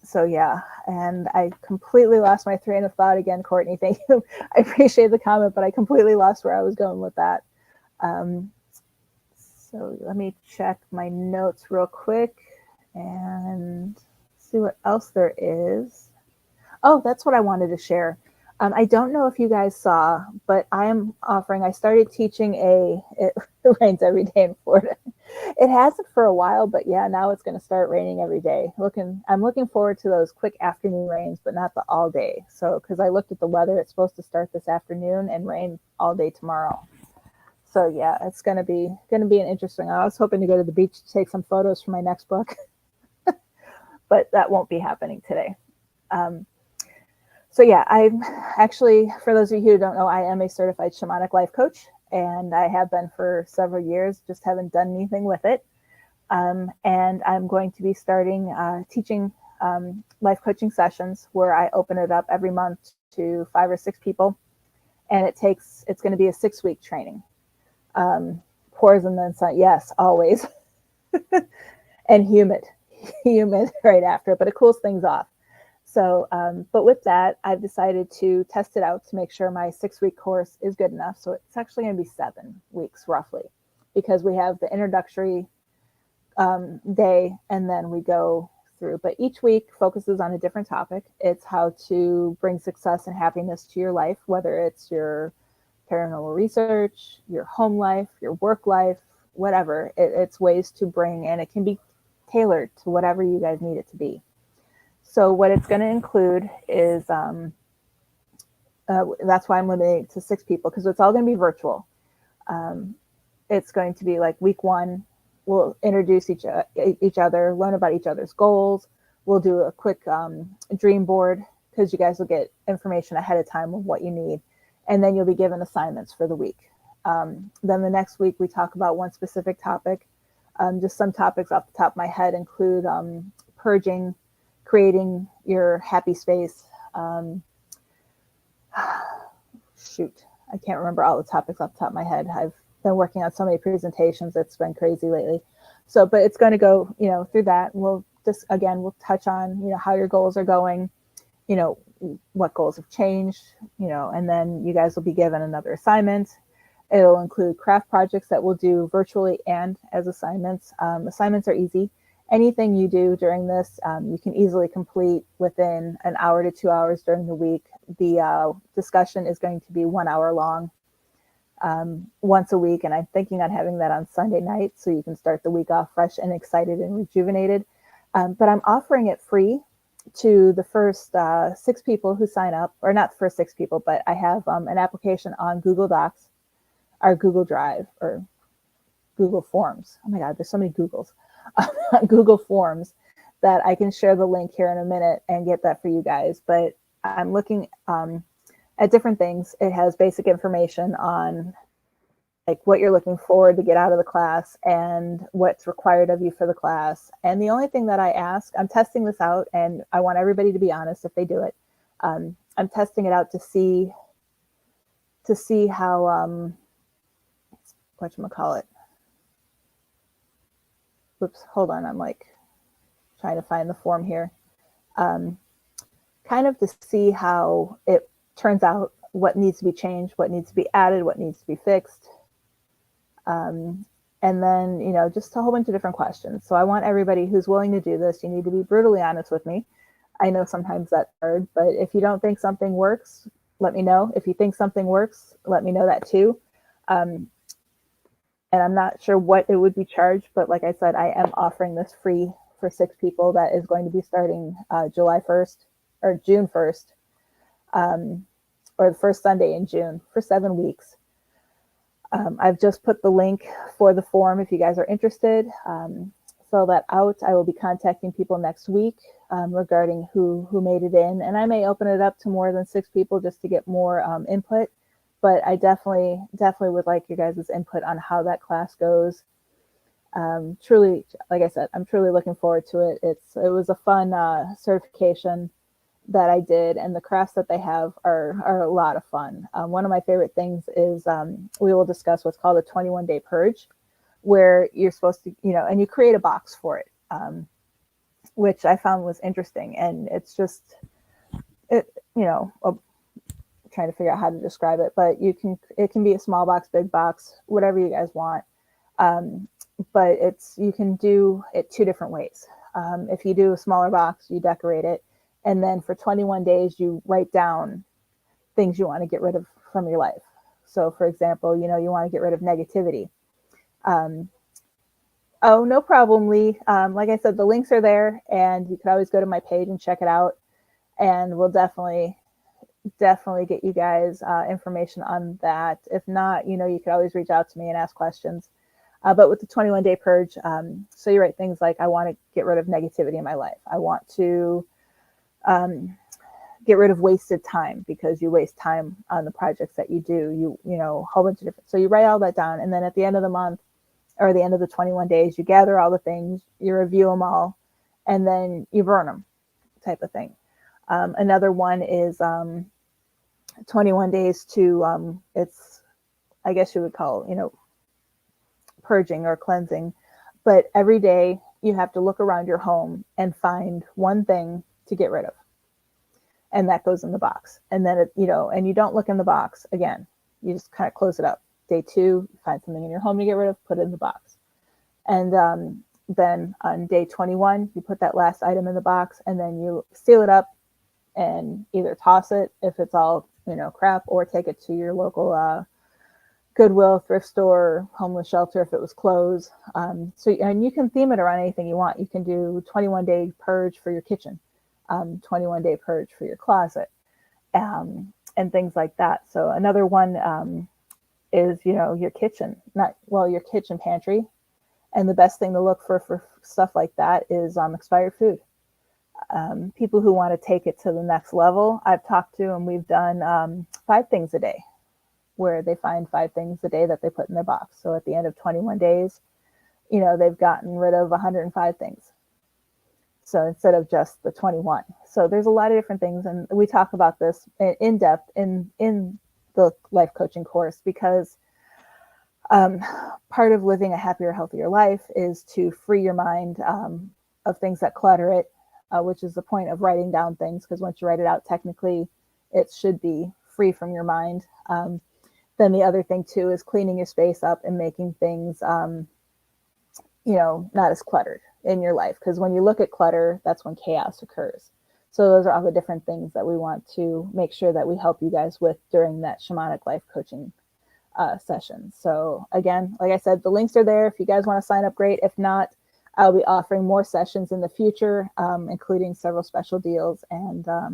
so yeah, and I completely lost my train of thought again, Courtney. Thank you. I appreciate the comment, but I completely lost where I was going with that. So let me check my notes real quick and see what else there is. Oh, that's what I wanted to share. I don't know if you guys saw, but I started teaching it rains every day in Florida. It hasn't for a while, but yeah, now it's going to start raining every day. I'm looking forward to those quick afternoon rains, but not the all day. So, because I looked at the weather, it's supposed to start this afternoon and rain all day tomorrow. So yeah, it's going to be an interesting. I was hoping to go to the beach to take some photos for my next book, but that won't be happening today. So yeah, I'm actually, for those of you who don't know, I am a certified shamanic life coach, and I have been for several years, just haven't done anything with it. And I'm going to be starting teaching life coaching sessions where I open it up every month to 5 or 6 people. And it's going to be a 6-week training. Pours and then sun, yes, always. And humid right after, but it cools things off. So, but with that, I've decided to test it out to make sure my 6-week course is good enough. So it's actually going to be 7 weeks roughly, because we have the introductory day and then we go through. But each week focuses on a different topic. It's how to bring success and happiness to your life, whether it's your paranormal research, your home life, your work life, whatever. It's ways to bring, and it can be tailored to whatever you guys need it to be. So what it's going to include is, that's why I'm limiting it to 6 people, because it's all going to be virtual. It's going to be like week 1, we'll introduce each other, learn about each other's goals. We'll do a quick dream board, because you guys will get information ahead of time of what you need. And then you'll be given assignments for the week. Then the next week, we talk about one specific topic. Just some topics off the top of my head include purging, creating your happy space. Shoot, I can't remember all the topics off the top of my head. I've been working on so many presentations. It's been crazy lately. So, but it's going to go, through that. We'll touch on, how your goals are going, what goals have changed, and then you guys will be given another assignment. It'll include craft projects that we'll do virtually and as assignments. Assignments are easy. Anything you do during this, you can easily complete within an hour to 2 hours during the week. The discussion is going to be 1 hour long once a week, and I'm thinking on having that on Sunday night so you can start the week off fresh and excited and rejuvenated. But I'm offering it free to the first 6 people who sign up, or not the first 6 people, but I have an application on Google Docs, or Google Drive, or Google Forms. Oh my God, there's so many Googles. Google Forms that I can share the link here in a minute and get that for you guys. But I'm looking at different things. It has basic information on like what you're looking forward to get out of the class and what's required of you for the class. And the only thing that I ask, I'm testing this out, and I want everybody to be honest if they do it. I'm testing it out to see how whatchamacallit. Oops, hold on. I'm like trying to find the form here. Kind of to see how it turns out, what needs to be changed, what needs to be added, what needs to be fixed. And then, just a whole bunch of different questions. So I want everybody who's willing to do this, you need to be brutally honest with me. I know sometimes that's hard, but if you don't think something works, let me know. If you think something works, let me know that too. And I'm not sure what it would be charged, but like I said, I am offering this free for 6 people. That is going to be starting July 1st or June 1st, or the first Sunday in June for 7 weeks. I've just put the link for the form if you guys are interested. Fill that out. I will be contacting people next week regarding who made it in, and I may open it up to more than 6 people just to get more input. But I definitely would like your guys' input on how that class goes. Truly, like I said, I'm truly looking forward to it. It was a fun certification, that I did, and the crafts that they have are a lot of fun. One of my favorite things is we will discuss what's called a 21-day purge, where you're supposed to, and you create a box for it, which I found was interesting. And it's just, trying to figure out how to describe it, but it can be a small box, big box, whatever you guys want. But you can do it two different ways. If you do a smaller box, you decorate it. And then for 21 days, you write down things you want to get rid of from your life. So for example, you want to get rid of negativity. Oh, no problem, Lee. Like I said, the links are there, and you can always go to my page and check it out. And we'll definitely get you guys information on that. If not, you can always reach out to me and ask questions. But with the 21-day purge, so you write things like, I want to get rid of negativity in my life. I want to get rid of wasted time, because you waste time on the projects that you do. A whole bunch of different. So you write all that down, and then at the end of the month, or the end of the 21 days, you gather all the things, you review them all, and then you burn them, type of thing. Another one is 21 days to, it's, I guess you would call, purging or cleansing. But every day you have to look around your home and find one thing to get rid of. And that goes in the box. And then, and you don't look in the box again. You just kind of close it up. Day 2, you find something in your home to get rid of, put it in the box. And then on day 21, you put that last item in the box, and then you seal it up and either toss it if it's all, crap, or take it to your local Goodwill, thrift store, homeless shelter if it was closed. And you can theme it around anything you want. You can do 21-day purge for your kitchen, 21-day purge for your closet, and things like that. So another one is, your kitchen, your kitchen pantry. And the best thing to look for stuff like that is expired food. People who want to take it to the next level, I've talked to, and we've done 5 things a day, where they find 5 things a day that they put in their box. So at the end of 21 days, they've gotten rid of 105 things. So instead of just the 21. So there's a lot of different things. And we talk about this in depth in the life coaching course, because part of living a happier, healthier life is to free your mind of things that clutter it, which is the point of writing down things, because once you write it out, technically it should be free from your mind. Then the other thing too is cleaning your space up and making things, not as cluttered in your life. Because when you look at clutter, that's when chaos occurs. So those are all the different things that we want to make sure that we help you guys with during that shamanic life coaching session. So again, like I said, the links are there. If you guys want to sign up, great. If not, I'll be offering more sessions in the future, including several special deals and a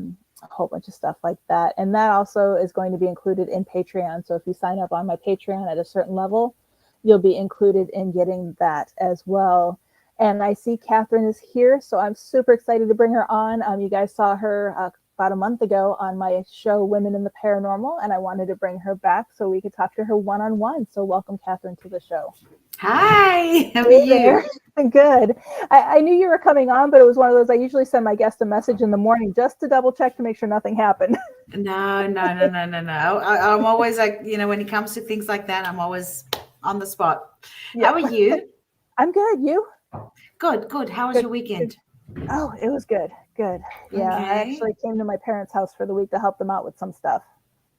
whole bunch of stuff like that. And that also is going to be included in Patreon. So if you sign up on my Patreon at a certain level, you'll be included in getting that as well. And I see Kathrine is here, so I'm super excited to bring her on. You guys saw her about a month ago on my show, Women in the Paranormal, and I wanted to bring her back so we could talk to her one-on-one. So welcome, Kathrine, to the show. Hi, how are you? Good. I knew you were coming on, but it was one of those, I usually send my guest a message in the morning just to double check to make sure nothing happened. No. I'm always like, when it comes to things like that, I'm always on the spot. Yeah. How are you? I'm good. You? Good. How was your weekend? Oh, it was good. Good. Yeah, okay. I actually came to my parents' house for the week to help them out with some stuff.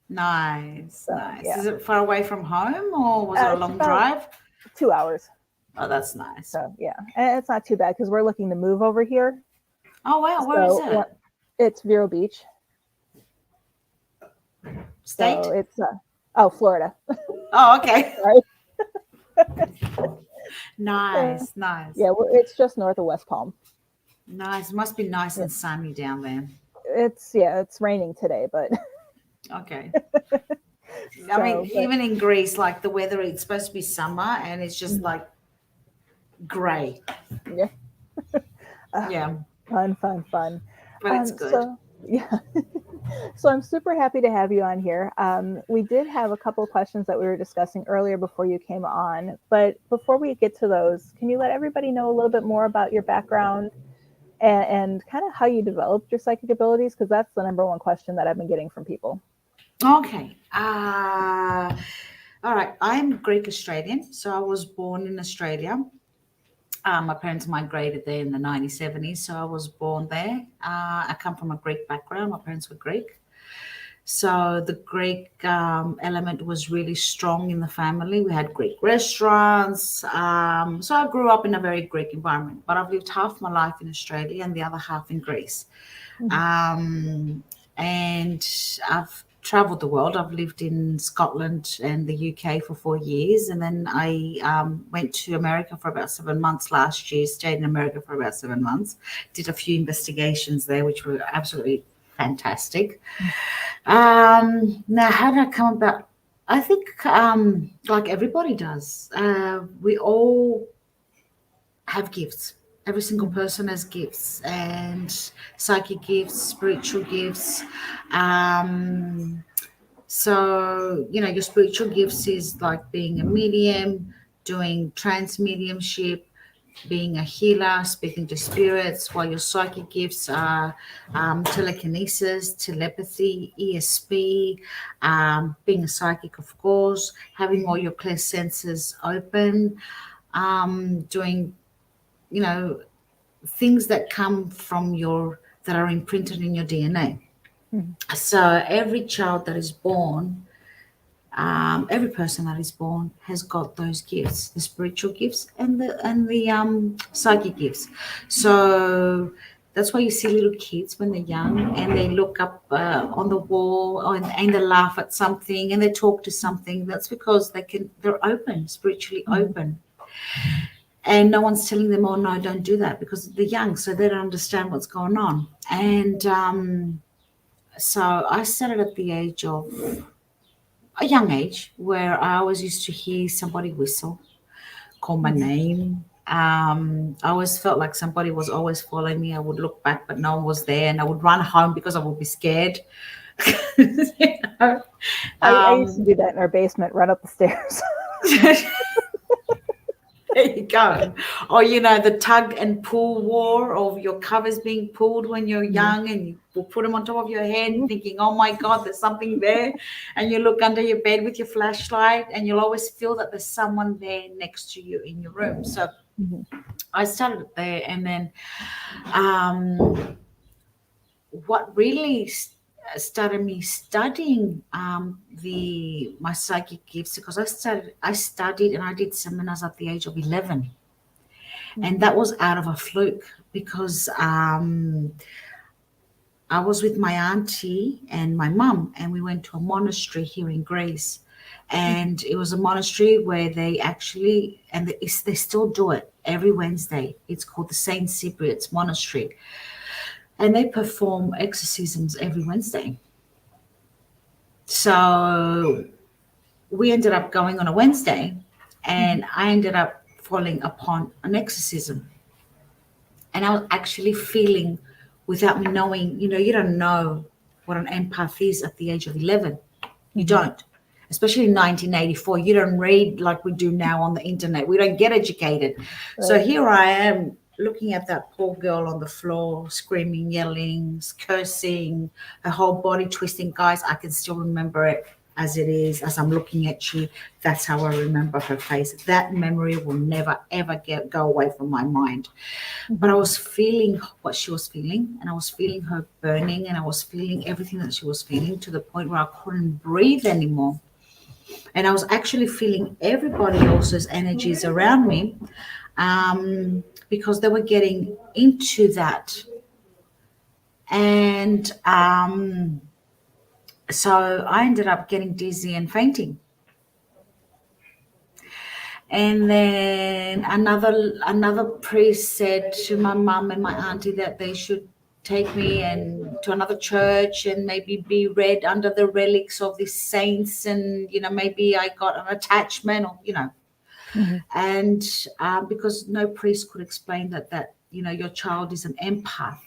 Nice. Yeah. Is it far away from home, or was it a long drive? 2 hours. Oh, that's nice. So yeah, and it's not too bad because we're looking to move over here. Oh wow, where is it? It's Vero Beach. State? So it's Florida. Oh, okay. Right. Nice. Yeah, it's just north of West Palm. Nice. It must be nice and sunny down there. It's raining today, but okay. Even in Greece, like the weather, it's supposed to be summer and it's just like gray. Yeah. Yeah. Fun. But it's good. So, yeah. So I'm super happy to have you on here. We did have a couple of questions that we were discussing earlier before you came on. But before we get to those, can you let everybody know a little bit more about your background and kind of how you developed your psychic abilities, because that's the number one question that I've been getting from people. Okay. All right. I'm Greek Australian, so I was born in Australia. My parents migrated there in the 1970s, so I was born there. I come from a Greek background. My parents were Greek. So the Greek element was really strong in the family. We had Greek restaurants. So I grew up in a very Greek environment, but I've lived half my life in Australia and the other half in Greece. And I've traveled the world. I've lived in Scotland and the UK for 4 years. And then I went to America for about 7 months last year, stayed in America for about 7 months, did a few investigations there, which were absolutely fantastic. Now, how did I come about? I think like everybody does, we all have gifts. Every single person has gifts, and psychic gifts, spiritual gifts. So, your spiritual gifts is like being a medium, doing trance mediumship, being a healer, speaking to spirits, while your psychic gifts are telekinesis, telepathy, ESP, being a psychic, of course, having all your clear senses open, doing, things that come from that are imprinted in your DNA. So every child that is born, every person that is born has got those gifts, the spiritual gifts and the psychic gifts. So that's why you see little kids when they're young and they look up on the wall and they laugh at something and they talk to something. That's because they're open, spiritually open. And no one's telling them, oh, no, don't do that, because they're young, so they don't understand what's going on. And so I started at the age of a young age, where I always used to hear somebody whistle, call my name. I always felt like somebody was always following me. I would look back, but no one was there, and I would run home because I would be scared. I used to do that in our basement, run up the stairs. There you go. Or, the tug and pull war of your covers being pulled when you're young, and you will put them on top of your head thinking, oh my God, there's something there. And you look under your bed with your flashlight and you'll always feel that there's someone there next to you in your room. So I started there, and then what really started me studying my psychic gifts, because I studied and I did seminars at the age of 11, and that was out of a fluke, because I was with my auntie and my mum, and we went to a monastery here in Greece, and it was a monastery where they actually, and they still do it every Wednesday. It's called the Saint Cypriot's Monastery. And they perform exorcisms every Wednesday. So we ended up going on a Wednesday, and I ended up falling upon an exorcism. And I was actually feeling, without me knowing, you don't know what an empath is at the age of 11. You don't. Especially in 1984, you don't read like we do now on the internet. We don't get educated. Right. So here I am, looking at that poor girl on the floor, screaming, yelling, cursing, her whole body twisting. Guys, I can still remember it as it is, as I'm looking at you. That's how I remember her face. That memory will never, ever go away from my mind. But I was feeling what she was feeling, and I was feeling her burning, and I was feeling everything that she was feeling, to the point where I couldn't breathe anymore. And I was actually feeling everybody else's energies around me, because they were getting into that. And so I ended up getting dizzy and fainting. And then another priest said to my mum and my auntie that they should take me and to another church and maybe be read under the relics of these saints, and maybe I got an attachment, or and because no priest could explain that your child is an empath.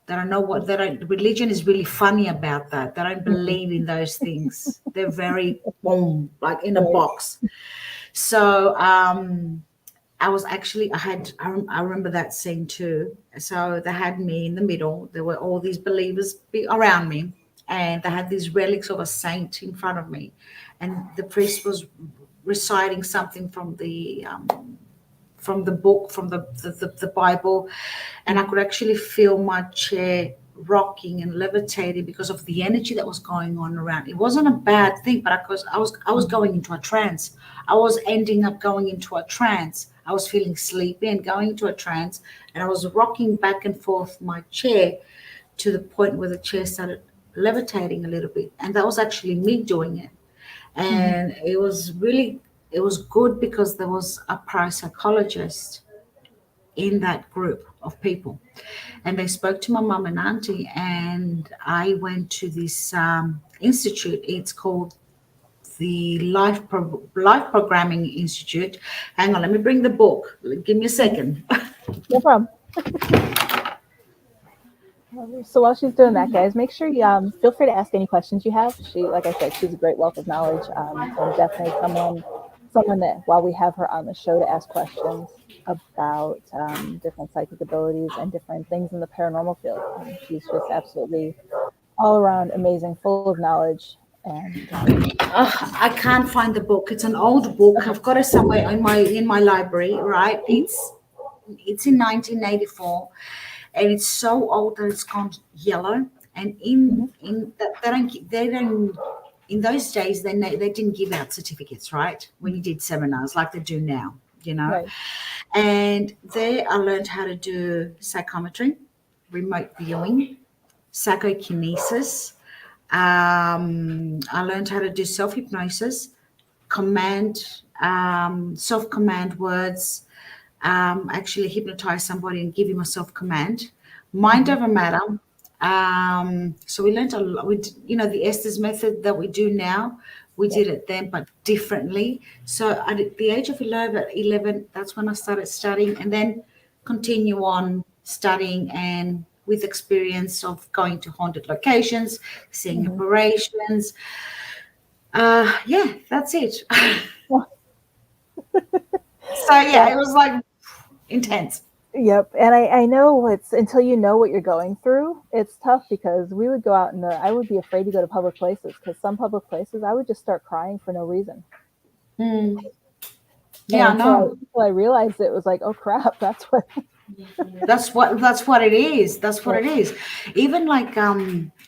They don't know what religion is really funny about that. They don't believe in those things. They're very boom, like in a box. So I was actually, I remember that scene too. So they had me in the middle. There were all these believers around me, and they had these relics of a saint in front of me. And the priest was reciting something from the book, from the Bible. And I could actually feel my chair rocking and levitating because of the energy that was going on around. It wasn't a bad thing, but I was going into a trance. I was ending up going into a trance. I was feeling sleepy and going into a trance, and I was rocking back and forth my chair to the point where the chair started levitating a little bit. And that was actually me doing it. And it was good because there was a parapsychologist in that group of people, and they spoke to my mum and auntie, and I went to this institute. It's called the Life Programming Institute. Hang on, let me bring the book. Give me a second. No problem. So while she's doing that, guys, make sure you feel free to ask any questions you have. She, like I said, she's a great wealth of knowledge, and definitely someone that, while we have her on the show, to ask questions about different psychic abilities and different things in the paranormal field. And she's just absolutely all around amazing, full of knowledge. And I can't find the book. It's an old book. I've got it somewhere in my library. Right? It's in 1984. And it's so old that it's gone yellow. And they don't in those days they didn't give out certificates, right? When you did seminars like they do now, Right. And there I learned how to do psychometry, remote viewing, psychokinesis. I learned how to do self-hypnosis, self-command words, actually hypnotize somebody and give him a self-command, mind over matter. So we learned a lot. The Estes method that we do now, we did it then, but differently. So at the age of 11, that's when I started studying, and then continue on studying, and with experience of going to haunted locations, seeing apparitions. That's it. So it was like intense. Yep. And I know it's, until you know what you're going through, it's tough, because we would go out and I would be afraid to go to public places, because some public places I would just start crying for no reason. Yeah, I know. Until I realized it was like, oh crap, that's what it is. That's what it is. Even like I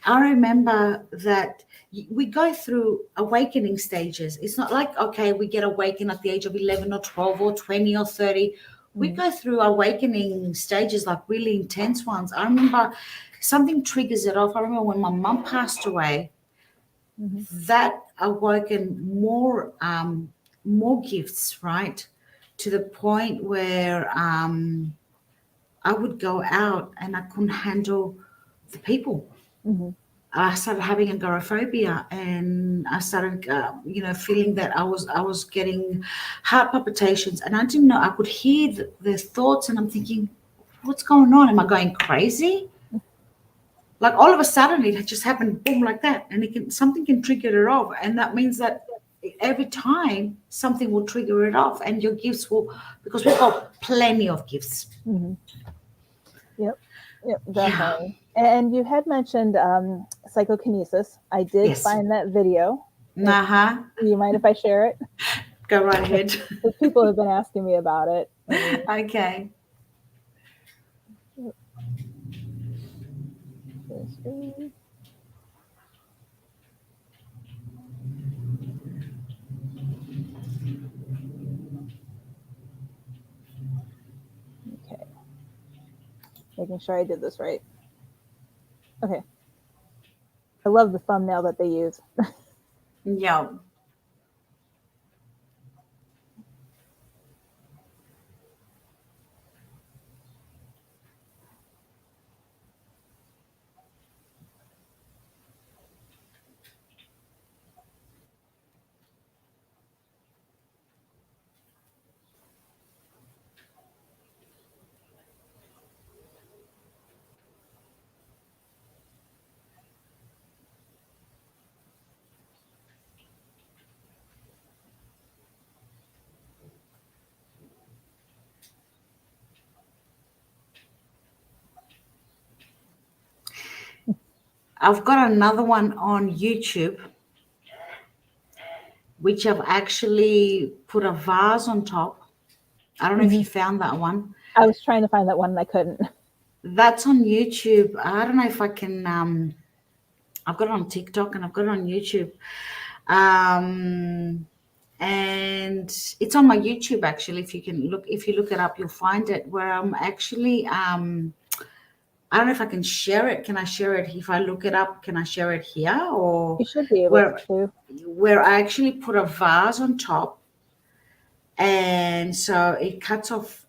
remember that we go through awakening stages. It's not like, okay, we get awakened at the age of 11 or 12 or 20 or 30. We go through awakening stages, like really intense ones. I remember something triggers it off. I remember when my mum passed away, that awoken more gifts, right? To the point where I would go out and I couldn't handle the people. I started having agoraphobia, and I started, feeling that I was getting heart palpitations, and I didn't know. I could hear the thoughts, and I'm thinking, what's going on? Am I going crazy? Like all of a sudden, it just happened, boom, like that, and something can trigger it off, and that means that every time something will trigger it off, and your gifts will, because we've got plenty of gifts. Yep, definitely. And you had mentioned psychokinesis. I did find that video. You mind if I share it? Go right ahead. Because people have been asking me about it. Okay. Okay. Making sure I did this right. Okay. I love the thumbnail that they use. Yeah. I've got another one on YouTube, which I've actually put a vase on top. I don't know if you found that one. I was trying to find that one and I couldn't. That's on YouTube. I don't know if I can. I've got it on TikTok and I've got it on YouTube. And it's on my YouTube actually. If you look it up, you'll find it, where I'm actually I don't know if I can share it. Can I share it if I look it up? Can I share it here, or You should be able to. Where I actually put a vase on top, and so it cuts off,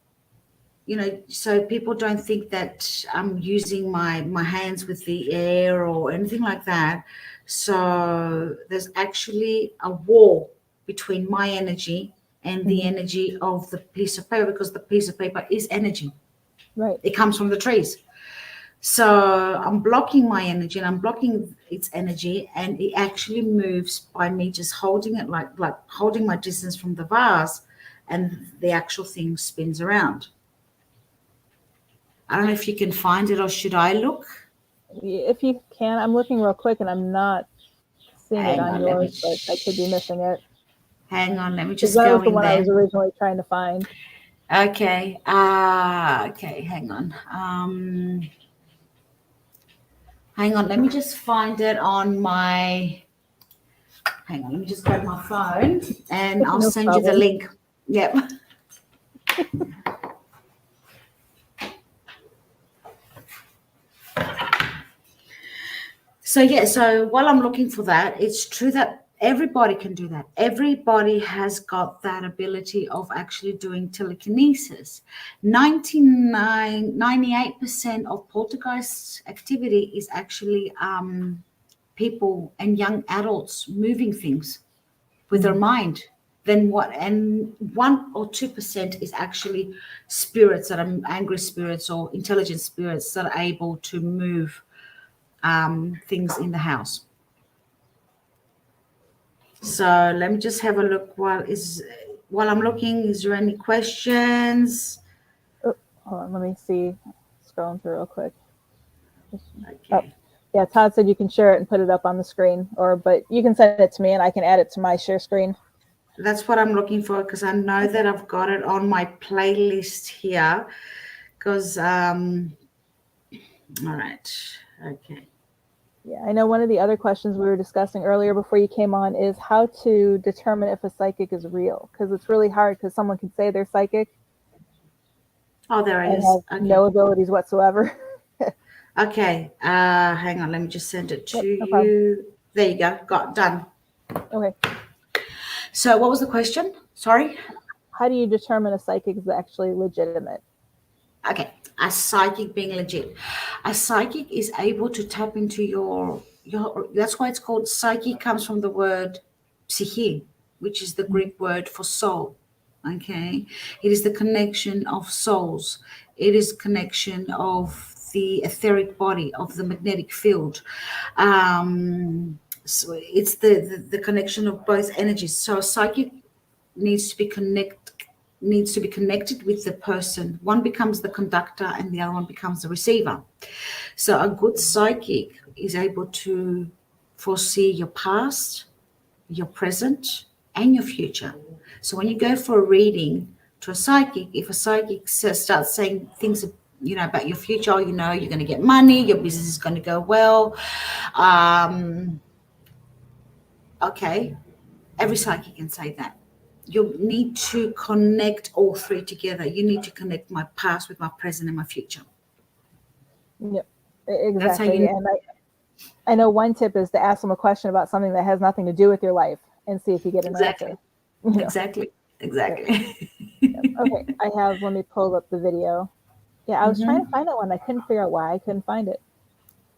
so people don't think that I'm using my hands with the air or anything like that. So there's actually a wall between my energy and the energy of the piece of paper, because the piece of paper is energy. Right. It comes from the trees. So I'm blocking my energy and I'm blocking its energy, and it actually moves by me just holding it, like holding my distance from the vase, and the actual thing spins around. I don't know if you can find it, or should I look? If you can, I'm looking real quick and I'm not seeing it on yours, but I could be missing it. Hang on, let me just that go was the in one there. I was originally trying to find. Okay. Okay, hang on. Hang on, let me just find it on my... Hang on, let me just grab my phone and I'll send you the link. Yep. So while I'm looking for that, it's true that everybody can do that. Everybody has got that ability of actually doing telekinesis. 98% of poltergeist activity is actually people and young adults moving things with their mind. Then what? And 1 or 2% is actually spirits that are angry spirits or intelligent spirits that are able to move things in the house. So let me just have a look while I'm looking. Is there any questions? Oh, hold on, let me see. Scrolling through real quick. Okay. Oh, yeah, Todd said you can share it and put it up on the screen, but you can send it to me and I can add it to my share screen. That's what I'm looking for, because I know that I've got it on my playlist here. Because all right, okay. Yeah, I know one of the other questions we were discussing earlier before you came on is how to determine if a psychic is real, because it's really hard, because someone can say they're psychic. Oh, there it and is. have Okay. no abilities whatsoever. Okay, hang on, let me just send it to you. Problem. There you go, done. Okay. So what was the question? Sorry? How do you determine a psychic is actually legitimate? Okay, a psychic being legit. A psychic is able to tap into your that's why it's called psychic, comes from the word psyche, which is the Greek word for soul. Okay, it is the connection of souls. It is connection of the etheric body, of the magnetic field. So it's the connection of both energies. So a psychic needs to be connected with the person. One becomes the conductor and the other one becomes the receiver. So a good psychic is able to foresee your past, your present, and your future. So when you go for a reading to a psychic, if a psychic starts saying things about your future, you're going to get money, your business is going to go well, okay, every psychic can say that. You need to connect all three together. You need to connect my past with my present and my future. Yep, exactly. And I know one tip is to ask them a question about something that has nothing to do with your life and see if you get an answer. Exactly. Yep. Okay, let me pull up the video. Yeah, I was trying to find that one. I couldn't figure out why I couldn't find it.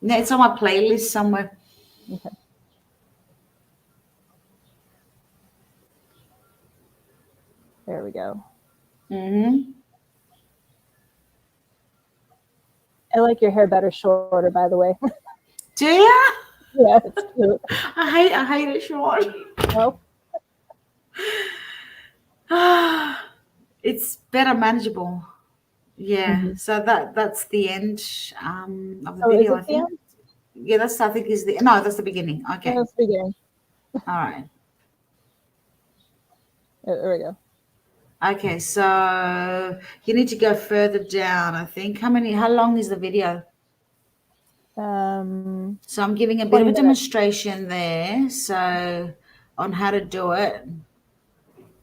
Yeah, it's on my playlist somewhere. Okay. There we go. I like your hair better shorter, by the way. Do you? Yeah, it's cute. I hate it short. Oh. It's better manageable. Yeah. So that's the end of the video, I think. Yeah, that's, I think, is the, no, that's the beginning. Okay. That's the beginning. All right. There we go. Okay, so you need to go further down, I think. How long is the video? So I'm giving a bit of a 20 minutes. demonstration there, so on how to do it.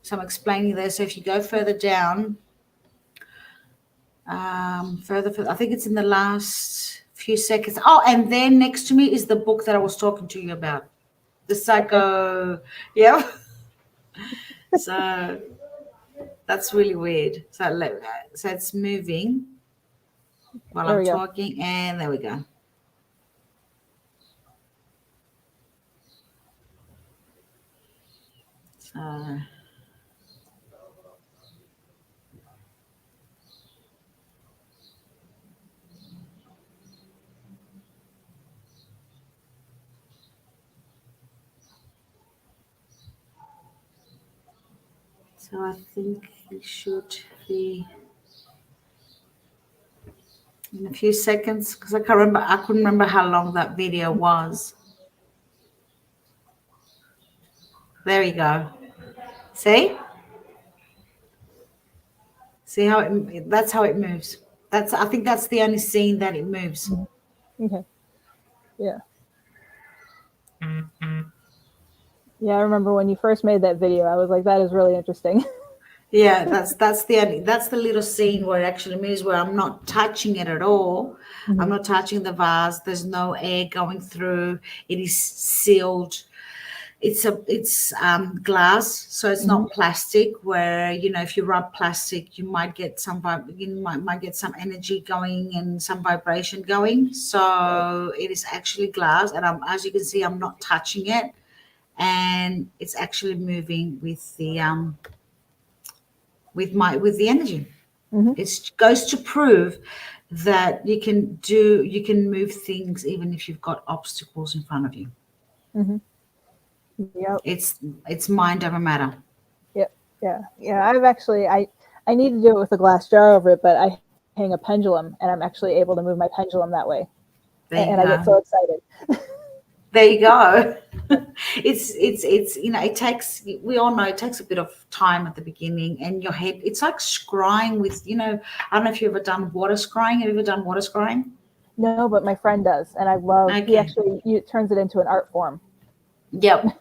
So I'm explaining there. So if you go further down, further, I think it's in the last few seconds. Oh, and then next to me is the book that I was talking to you about, the Psycho. Yeah. So that's really weird. So it's moving while There I'm we go. talking, and there we go. So I think it should be in a few seconds, because I couldn't remember how long that video was. There you go. See how that's how it moves. I think that's the only scene that it moves. Okay. Yeah. Yeah, I remember when you first made that video, I was like, that is really interesting. Yeah, that's the little scene where it actually moves, where I'm not touching it at all. Mm-hmm. I'm not touching the vase. There's no air going through. It is sealed. It's glass, so it's not plastic. Where if you rub plastic, you might get some might get some energy going and some vibration going. So it is actually glass, and as you can see, I'm not touching it, and it's actually moving with the with the energy. It goes to prove that you can move things even if you've got obstacles in front of you. Yep. It's mind over matter. Yep. Yeah. I've actually I need to do it with a glass jar over it, but I hang a pendulum, and I'm actually able to move my pendulum that way. And I get so excited. There you go. It takes, we all know it takes a bit of time at the beginning, and your head, it's like scrying with, I don't know if you've ever done water scrying. Have you ever done water scrying? No, but my friend does, and I love. Okay. He actually turns it into an art form. Yep.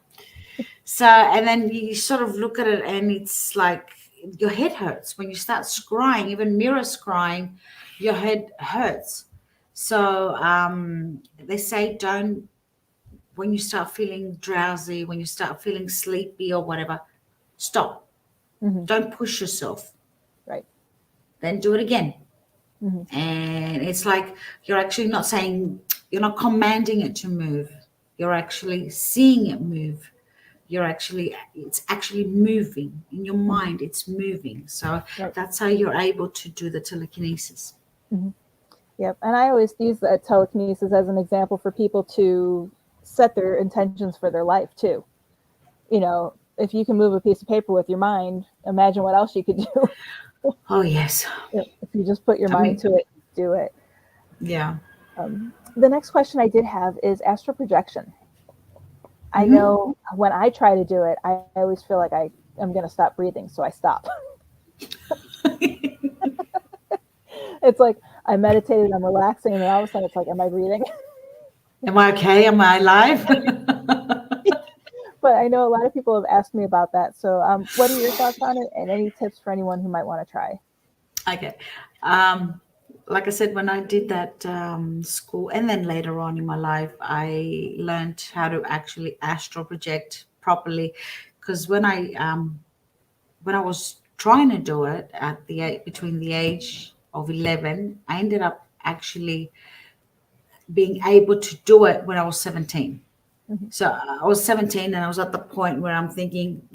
So, and then you sort of look at it, and it's like your head hurts when you start scrying. Even mirror scrying, your head hurts. So they say when you start feeling drowsy, when you start feeling sleepy or whatever, stop. Don't push yourself. Right. Then do it again. And it's like you're actually not saying, you're not commanding it to move. You're actually seeing it move. It's actually moving in your mind. It's moving. So that's how you're able to do the telekinesis. Yep. And I always use that telekinesis as an example for people to set their intentions for their life too. If you can move a piece of paper with your mind, imagine what else you could do. Oh yes. If you just put your mind to it, do it. Yeah. The next question I did have is astral projection. I know when I try to do it, I always feel like I am going to stop breathing, so I stop. It's like I meditated, I'm relaxing, and then all of a sudden it's like, am I breathing? Am I okay? Am I alive? But I know a lot of people have asked me about that. So what are your thoughts on it, and any tips for anyone who might want to try? Okay. Like I said, when I did that school, and then later on in my life, I learned how to actually astral project properly. Because when I was trying to do it at between the age of 11, I ended up actually being able to do it when I was 17. So I was 17, and I was at the point where I'm thinking,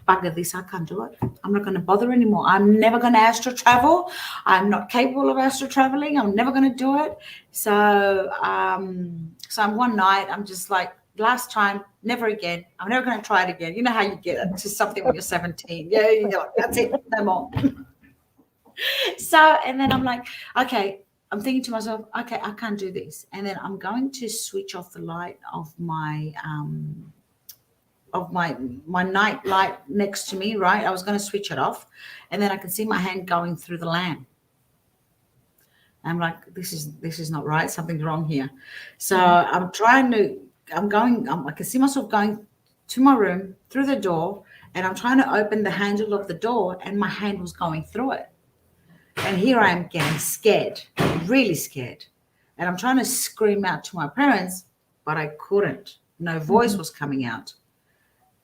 bugger this, I can't do it. I'm not going to bother anymore. I'm never going to astral travel. I'm not capable of astral traveling. I'm never going to do it. So one night, I'm just like, last time, never again. I'm never going to try it again. You know how you get to something when you're 17. Yeah, that's it, no more. So, and then I'm like, okay, I'm thinking to myself, okay, I can't do this. And then I'm going to switch off the light of my night light next to me, right? I was going to switch it off, and then I can see my hand going through the lamp. I'm like, this is not right. Something's wrong here. So I can see myself going to my room through the door, and I'm trying to open the handle of the door, and my hand was going through it. And here I am getting scared, really scared. And I'm trying to scream out to my parents, but I couldn't. No voice was coming out.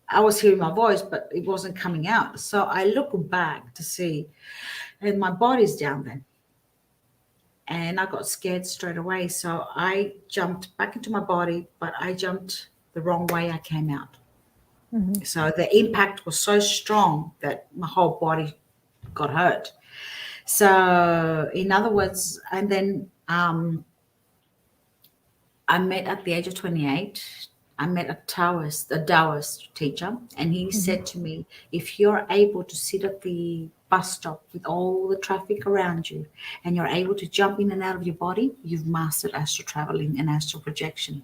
I was hearing my voice, but it wasn't coming out. So I look back to see, and my body's down there. And I got scared straight away. So I jumped back into my body, but I jumped the wrong way I came out. So the impact was so strong that my whole body got hurt. So in other words, and then I met at the age of 28, I met a Taoist teacher, and he said to me, if you're able to sit at the bus stop with all the traffic around you and you're able to jump in and out of your body, you've mastered astral traveling and astral projection.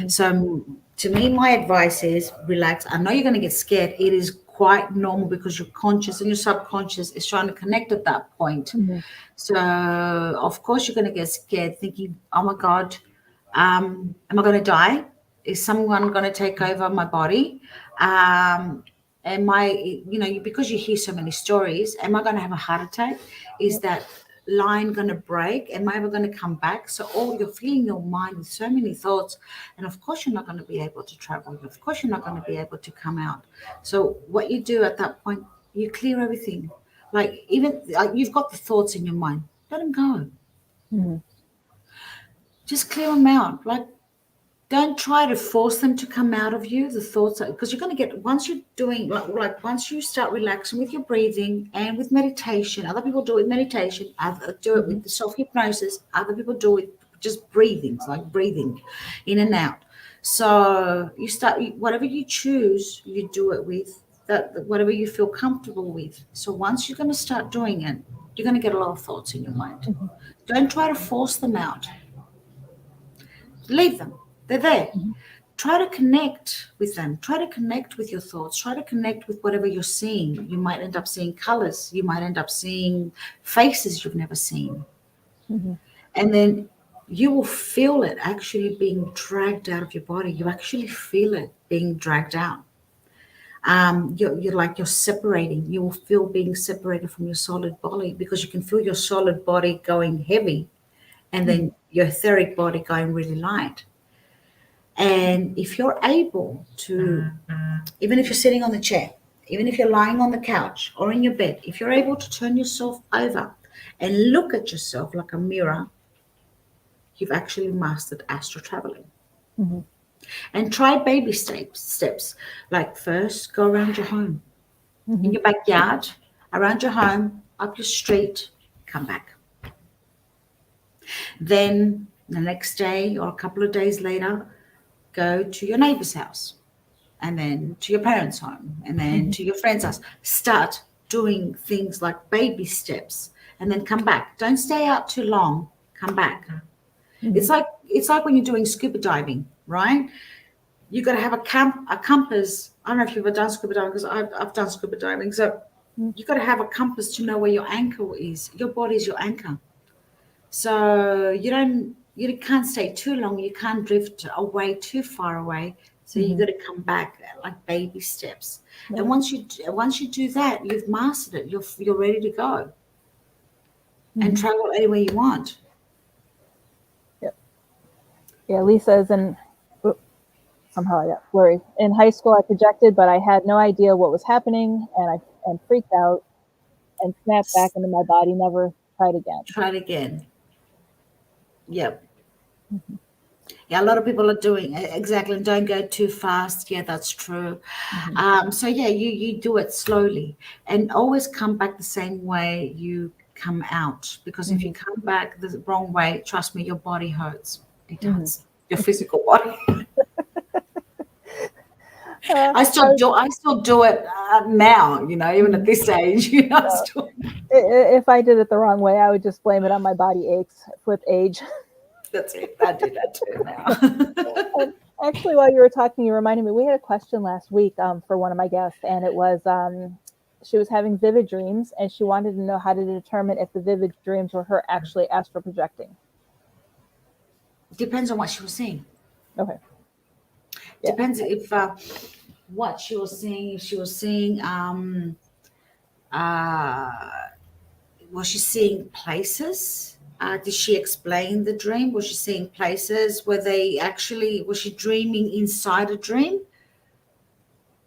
So to me, my advice is relax. I know you're going to get scared. It is quite normal because your conscious and your subconscious is trying to connect at that point. So of course you're going to get scared, thinking, oh my God, am I going to die? Is someone going to take over my body? Am I, because you hear so many stories, am I going to have a heart attack? Is that line going to break? Am I ever going to come back? So you're filling your mind with so many thoughts, and of course you're not going to be able to travel. Of course you're not going to be able to come out. So what you do at that point, you clear everything. Like even you've got the thoughts in your mind, let them go. Just clear them out. Like, don't try to force them to come out of you, the thoughts, because you're going to get, once you're doing, once you start relaxing with your breathing and with meditation, other people do it with meditation, other do it with the self-hypnosis, other people do it just breathing, like breathing in and out. So you start, whatever you choose, you do it with, whatever you feel comfortable with. So once you're going to start doing it, you're going to get a lot of thoughts in your mind. Don't try to force them out. Leave them. They're there. Try to connect with them. Try to connect with your thoughts. Try to connect with whatever you're seeing. You might end up seeing colors. You might end up seeing faces you've never seen. And then you will feel it actually being dragged out of your body. You actually feel it being dragged out. You're separating. You will feel being separated from your solid body, because you can feel your solid body going heavy and then your etheric body going really light. And if you're able to, even if you're sitting on the chair, even if you're lying on the couch or in your bed, if you're able to turn yourself over and look at yourself like a mirror, you've actually mastered astral traveling. And try baby steps. Like first, go around your home, in your backyard, around your home, up your street, come back. Then the next day or a couple of days later, go to your neighbor's house, and then to your parents' home, and then to your friend's house. Start doing things like baby steps, and then come back. Don't stay out too long. Come back. It's like when you're doing scuba diving, right? You got to have a compass. I don't know if you've ever done scuba diving, because I've done scuba diving. So you got to have a compass to know where your anchor is. Your body is your anchor. So you can't stay too long. You can't drift away too far away. So you got to come back like baby steps. And once you do that, you've mastered it. You're ready to go and travel anywhere you want. Yeah, Lisa is somehow I got worried. In high school, I projected, but I had no idea what was happening, and freaked out and snapped back into my body. Never tried again. Try it again. Yep. Yeah, a lot of people are doing exactly. And don't go too fast. Yeah, that's true. So yeah, you do it slowly, and always come back the same way you come out. Because if you come back the wrong way, trust me, your body hurts. It does. Your physical body. I still do it now, even at this age, If I did it the wrong way, I would just blame it on my body aches with age. That's it. I do that too now. And actually, while you were talking, you reminded me, we had a question last week for one of my guests, and it was, she was having vivid dreams, and she wanted to know how to determine if the vivid dreams were her actually astral projecting. Depends on what she was seeing. Okay. Yeah. Depends if what she was seeing. If she was seeing, was she seeing places? Did she explain the dream? Was she seeing places? Was she dreaming inside a dream?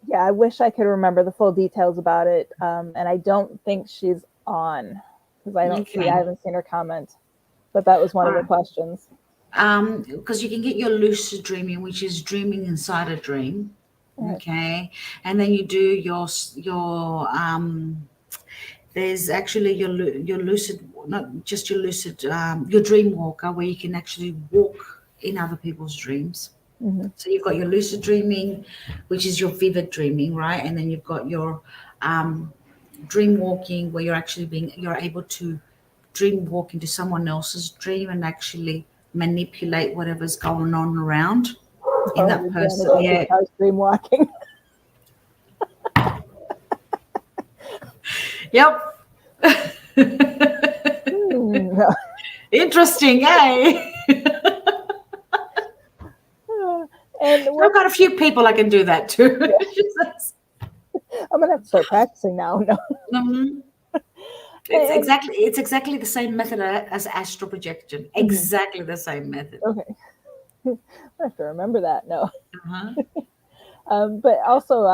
Yeah, I wish I could remember the full details about it. And I don't think she's on because I haven't seen her comment, but that was one of the questions. Because you can get your lucid dreaming, which is dreaming inside a dream. Right. Okay. And then you do your there's actually your lucid, not just your lucid, your dream walker, where you can actually walk in other people's dreams. Mm-hmm. So you've got your lucid dreaming, which is your vivid dreaming, right? And then you've got your dream walking, where you're able to dream walk into someone else's dream and actually manipulate whatever's going on around in that person. Yeah, I was dream walking. Yep. Interesting, eh? And I've got a few people I can do that too. Yeah. I'm gonna have to start practicing now. No. Mm-hmm. It's exactly the same method as astral projection. Mm-hmm. Exactly the same method. Okay. I have to remember that. No. Uh-huh. But also,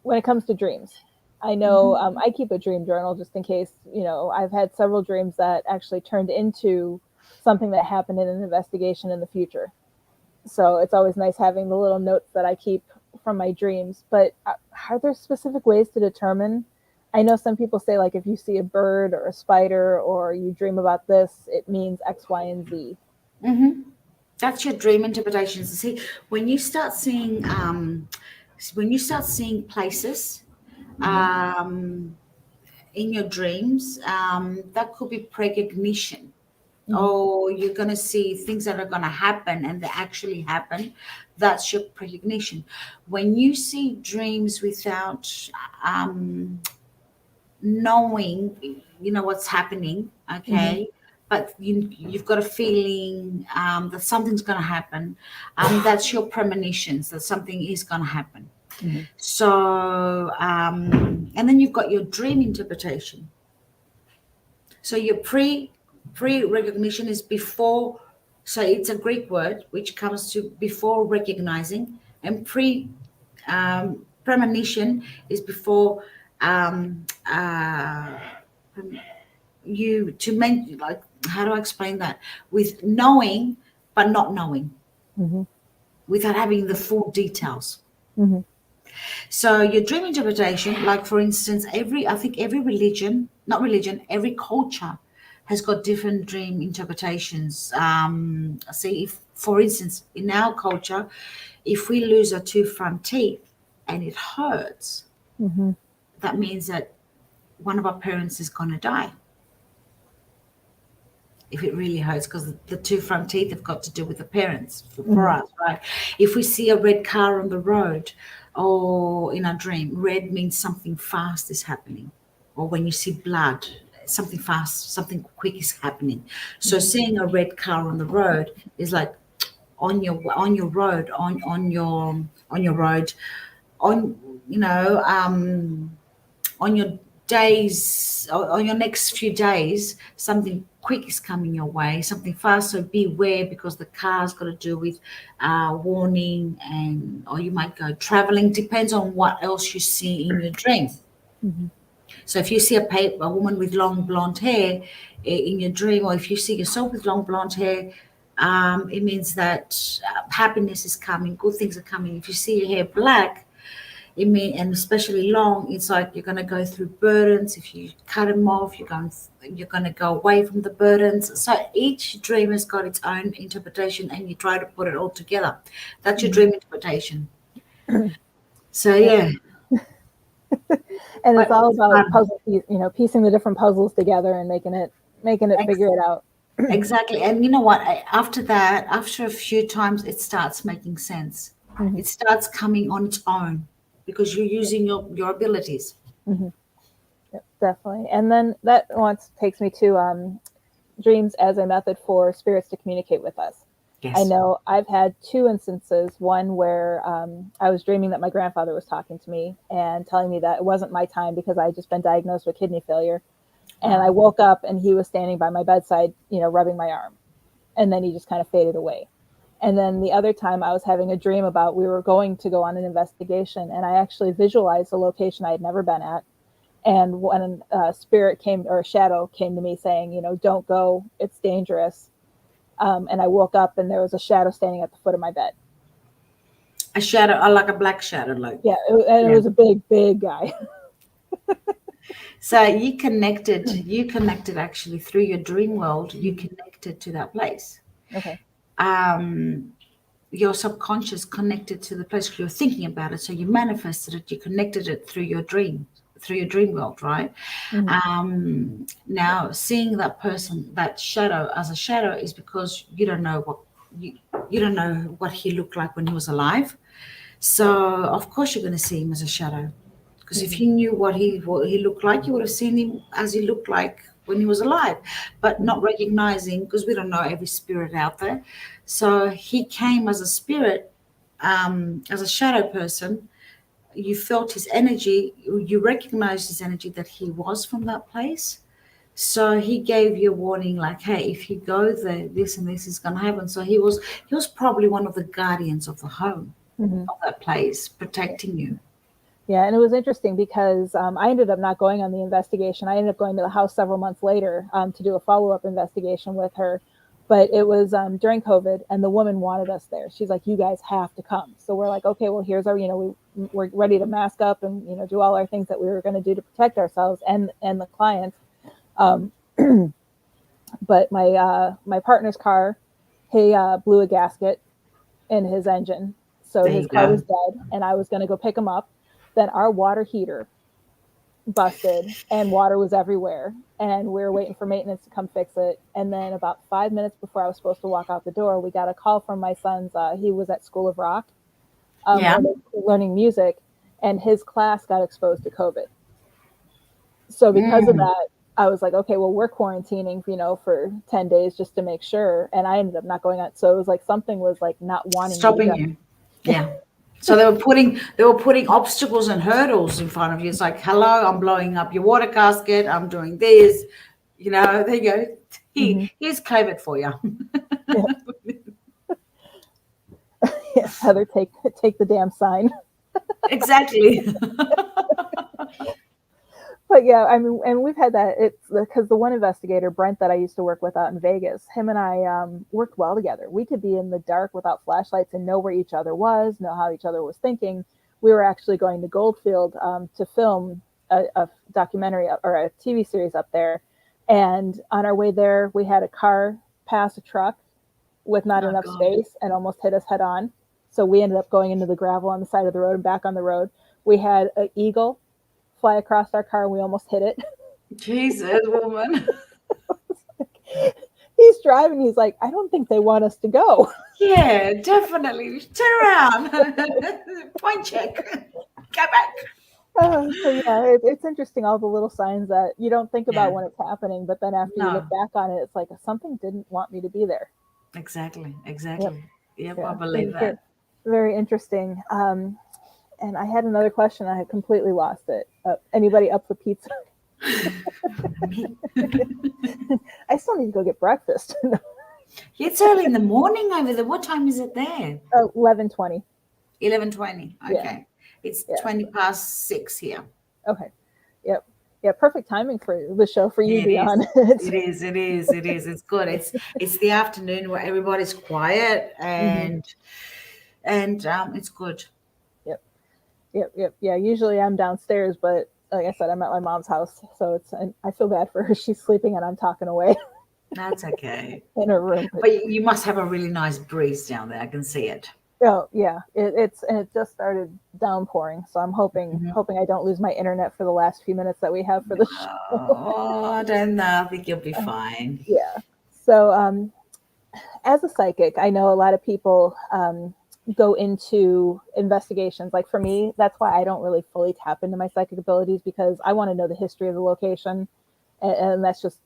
when it comes to dreams, I know I keep a dream journal just in case, I've had several dreams that actually turned into something that happened in an investigation in the future. So it's always nice having the little notes that I keep from my dreams. But are there specific ways to determine? I know some people say, like, if you see a bird or a spider or you dream about this, it means X, Y, and Z. Mm-hmm. That's your dream interpretations. See, when you start seeing places in your dreams, that could be precognition. Mm-hmm. Or you're going to see things that are going to happen and they actually happen. That's your precognition. When you see dreams without knowing, what's happening, okay, but you've got a feeling that something's going to happen, that's your premonitions that something is going to happen. Mm-hmm. So, and then you've got your dream interpretation. So your pre-recognition is before, so it's a Greek word which comes to before recognizing, and premonition is before how do I explain that? With knowing but not knowing, without having the full details. Mm-hmm. So your dream interpretation, like for instance, every culture has got different dream interpretations. If, for instance, in our culture, if we lose our 2 front teeth and it hurts, that means that one of our parents is going to die. If it really hurts, because the 2 front teeth have got to do with the parents for us, right? If we see a red car on the road or in our dream, red means something fast is happening. Or when you see blood, something fast, something quick is happening. So seeing a red car on the road is like on your road, on your days, on your next few days, something quick is coming your way, something fast. So beware, because the car's got to do with warning, or you might go traveling. Depends on what else you see in your dream. Mm-hmm. So if you see a woman with long blonde hair in your dream, or if you see yourself with long blonde hair, it means that happiness is coming, good things are coming. If you see your hair black, and especially long, it's like you're going to go through burdens. If you cut them off, you're going to go away from the burdens. So each dream has got its own interpretation, and you try to put it all together. That's your dream interpretation. So yeah. And it's But all it's about fun. puzzle, piecing the different puzzles together and making it figure it out. Exactly. And you know what? After that, after a few times, it starts making sense. Mhm. It starts coming on its own because you're using your abilities. Mhm. Yep, definitely. And then that once takes me to dreams as a method for spirits to communicate with us. I Yes. know I've had two instances. One where I was dreaming that my grandfather was talking to me and telling me that it wasn't my time because I had just been diagnosed with kidney failure. And I woke up and he was standing by my bedside, rubbing my arm. And then he just kind of faded away. And then the other time I was having a dream about we were going to go on an investigation, and I actually visualized a location I had never been at. And when a spirit came, or a shadow came to me saying, don't go, it's dangerous. And I woke up and there was a shadow standing at the foot of my bed. A shadow, like a black shadow, like. Yeah, it was a big, big guy. So you connected actually through your dream world. You connected to that place. Okay. Your subconscious connected to the place you're thinking about it. So you manifested it. You connected it through your dream world, right? Mm-hmm. Now seeing that person, that shadow as a shadow, is because you don't know what he looked like when he was alive. So of course you're going to see him as a shadow. Because if you knew what he looked like, you would have seen him as he looked like when he was alive, but not recognizing, because we don't know every spirit out there. So he came as a spirit, as a shadow person. You felt his energy, you recognized his energy, that he was from that place. So he gave you a warning, like, hey, if you go there, this and this is going to happen. So he was probably one of the guardians of the home, Mm-hmm. of that place, protecting you. Yeah, and it was interesting because I ended up not going on the investigation. I ended up going to the house several months later to do a follow-up investigation with her. But it was during COVID, and the woman wanted us there. She's like, "You guys have to come." So we're like, "Okay, well, here's our, we're ready to mask up and do all our things that we were going to do to protect ourselves and the clients." But my partner's car, he blew a gasket in his engine, so There his you car go. was dead, and I was going to go pick him up. Then our water heater busted and water was everywhere, and we were waiting for maintenance to come fix it. And then about 5 minutes before I was supposed to walk out the door, we got a call from my son's, he was at School of Rock, Yeah. learning music, and his class got exposed to COVID. So because of that, I was like, okay, well, we're quarantining, for 10 days just to make sure. And I ended up not going out. So it was like something was like not wanting Stopping me to go. you. Yeah. So they were putting obstacles and hurdles in front of you. It's like, hello, I'm blowing up your water gasket. I'm doing this. There you go. Here's COVID for you. Yeah, Heather, take the damn sign. Exactly. But yeah, I mean, and we've had that. It's because the one investigator, Brent, that I used to work with out in Vegas, him and I worked well together. We could be in the dark without flashlights and know where each other was, know how each other was thinking. We were actually going to Goldfield to film a documentary or a TV series up there. And on our way there, we had a car pass a truck with not enough space and almost hit us head on. So we ended up going into the gravel on the side of the road and back on the road. We had an eagle fly across our car and we almost hit it. Jesus, woman. He's driving. He's like, I don't think they want us to go. Yeah, definitely. Turn around. Point check. Go back. So yeah, it's interesting, all the little signs that you don't think about when it's happening, but then after you look back on it, it's like something didn't want me to be there. Exactly. Yep, Yeah, I believe that. Very, very interesting. And I had another question. I had completely lost it. Anybody up for pizza? I still need to go get breakfast. It's early in the morning over there. What time is it there? 11:20. 11:20. Okay. Yeah. It's 20:06 here. Okay. Yep. Yeah, perfect timing for the show for you to be on. It is. It's good. It's the afternoon where everybody's quiet and it's good. Yep. Yeah, usually I'm downstairs, but like I said, I'm at my mom's house, so I feel bad for her. She's sleeping and I'm talking away. That's okay. In her room. But you must have a really nice breeze down there. I can see it. Oh yeah, it just started downpouring, so I'm hoping I don't lose my internet for the last few minutes that we have for the show. Oh, I don't know. I think you'll be fine. Yeah. So as a psychic, I know a lot of people go into investigations. Like for me, that's why I don't really fully tap into my psychic abilities, because I want to know the history of the location, and that's just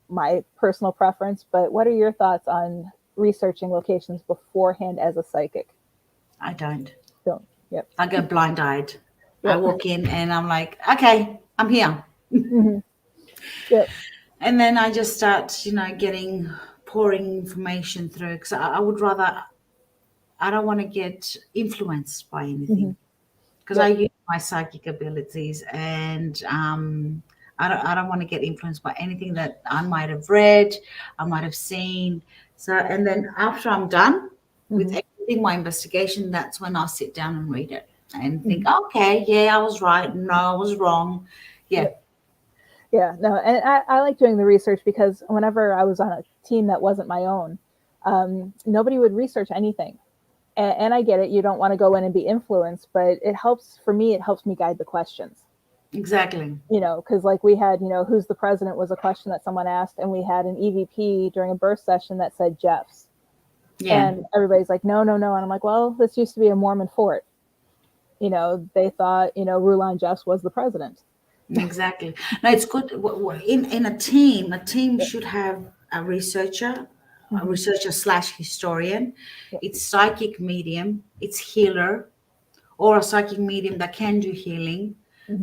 my personal preference. But what are your thoughts on researching locations beforehand as a psychic? I don't. Don't. Yep. I go blind-eyed. Yep. I walk in and I'm like, okay, I'm here. Mm-hmm. Yep. And then I just start, pouring information through, because I would rather, I don't want to get influenced by anything, because I use my psychic abilities, and I don't want to get influenced by anything that I might have read, I might have seen. So, and then after I'm done with everything, my investigation, that's when I'll sit down and read it and think, okay, yeah, I was right. No, I was wrong. Yeah. Yeah, no, and I like doing the research, because whenever I was on a team that wasn't my own, nobody would research anything. And I get it. You don't want to go in and be influenced, but it helps me guide the questions. Exactly. Because like we had, who's the president was a question that someone asked, and we had an EVP during a birth session that said Jeff's. Yeah. And everybody's like, no. And I'm like, well, this used to be a Mormon fort. They thought, Rulon Jeffs was the president. Exactly. No, it's good. In a team should have a researcher / historian. It's psychic medium, it's healer, or a psychic medium that can do healing.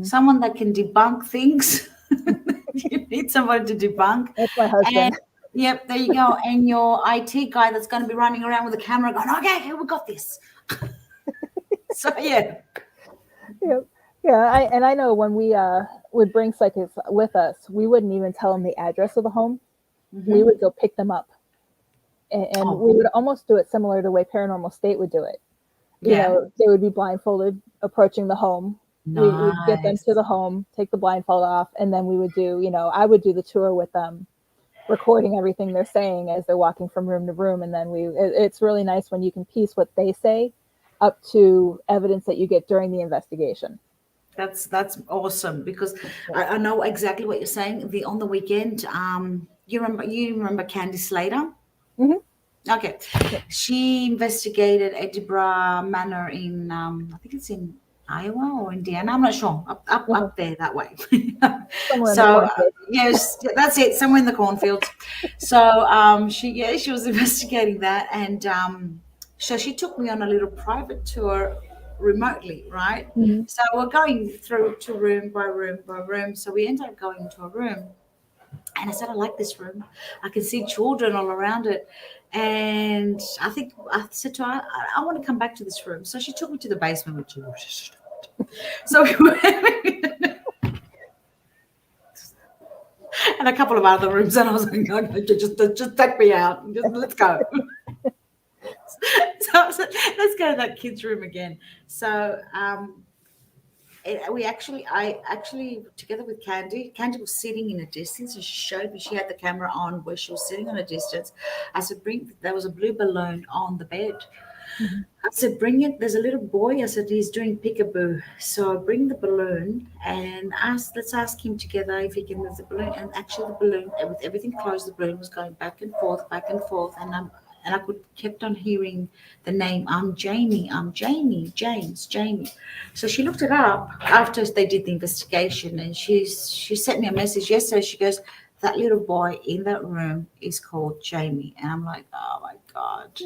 Someone that can debunk things. You need someone to debunk. That's my husband. And, yep, there you go. And your IT guy that's going to be running around with a camera going, okay, here we got this. So, yeah. Yep. Yeah, I know when we would bring psychics with us, we wouldn't even tell them the address of the home. We would go pick them up, and we would almost do it similar to the way Paranormal State would do it. They would be blindfolded approaching the home. Nice. We'd get them to the home, take the blindfold off, and then we would do, I would do the tour with them, recording everything they're saying as they're walking from room to room. And then it's really nice when you can piece what they say up to evidence that you get during the investigation. That's awesome, because I know exactly what you're saying. On the weekend, you remember Candy Slater? Okay, she investigated Edinburgh Manor in I think it's in Iowa or Indiana. I'm not sure. Up there that way. So yes, that's it. Somewhere in the cornfields. So she was investigating that, and so she took me on a little private tour remotely, right? So we're going through to room by room by room. So we ended up going into a room, and I said, I like this room. I can see children all around it. And I think I said to her, I want to come back to this room. So she took me to the basement, which so we went, and a couple of other rooms, and I was like, no, just take me out. Let's go. So I said, let's go to that kids' room again. So I actually, together with Candy was sitting in a distance, and she showed me, she had the camera on where she was sitting on a distance. I said, there was a blue balloon on the bed. I said, bring it. There's a little boy. I said, he's doing peekaboo. So I bring the balloon and let's ask him together if he can move the balloon. And actually the balloon, with everything closed, the balloon was going back and forth. And I kept on hearing the name, I'm Jamie, James, Jamie. So she looked it up after they did the investigation, and she sent me a message yesterday. She goes, that little boy in that room is called Jamie. And I'm like, oh my God.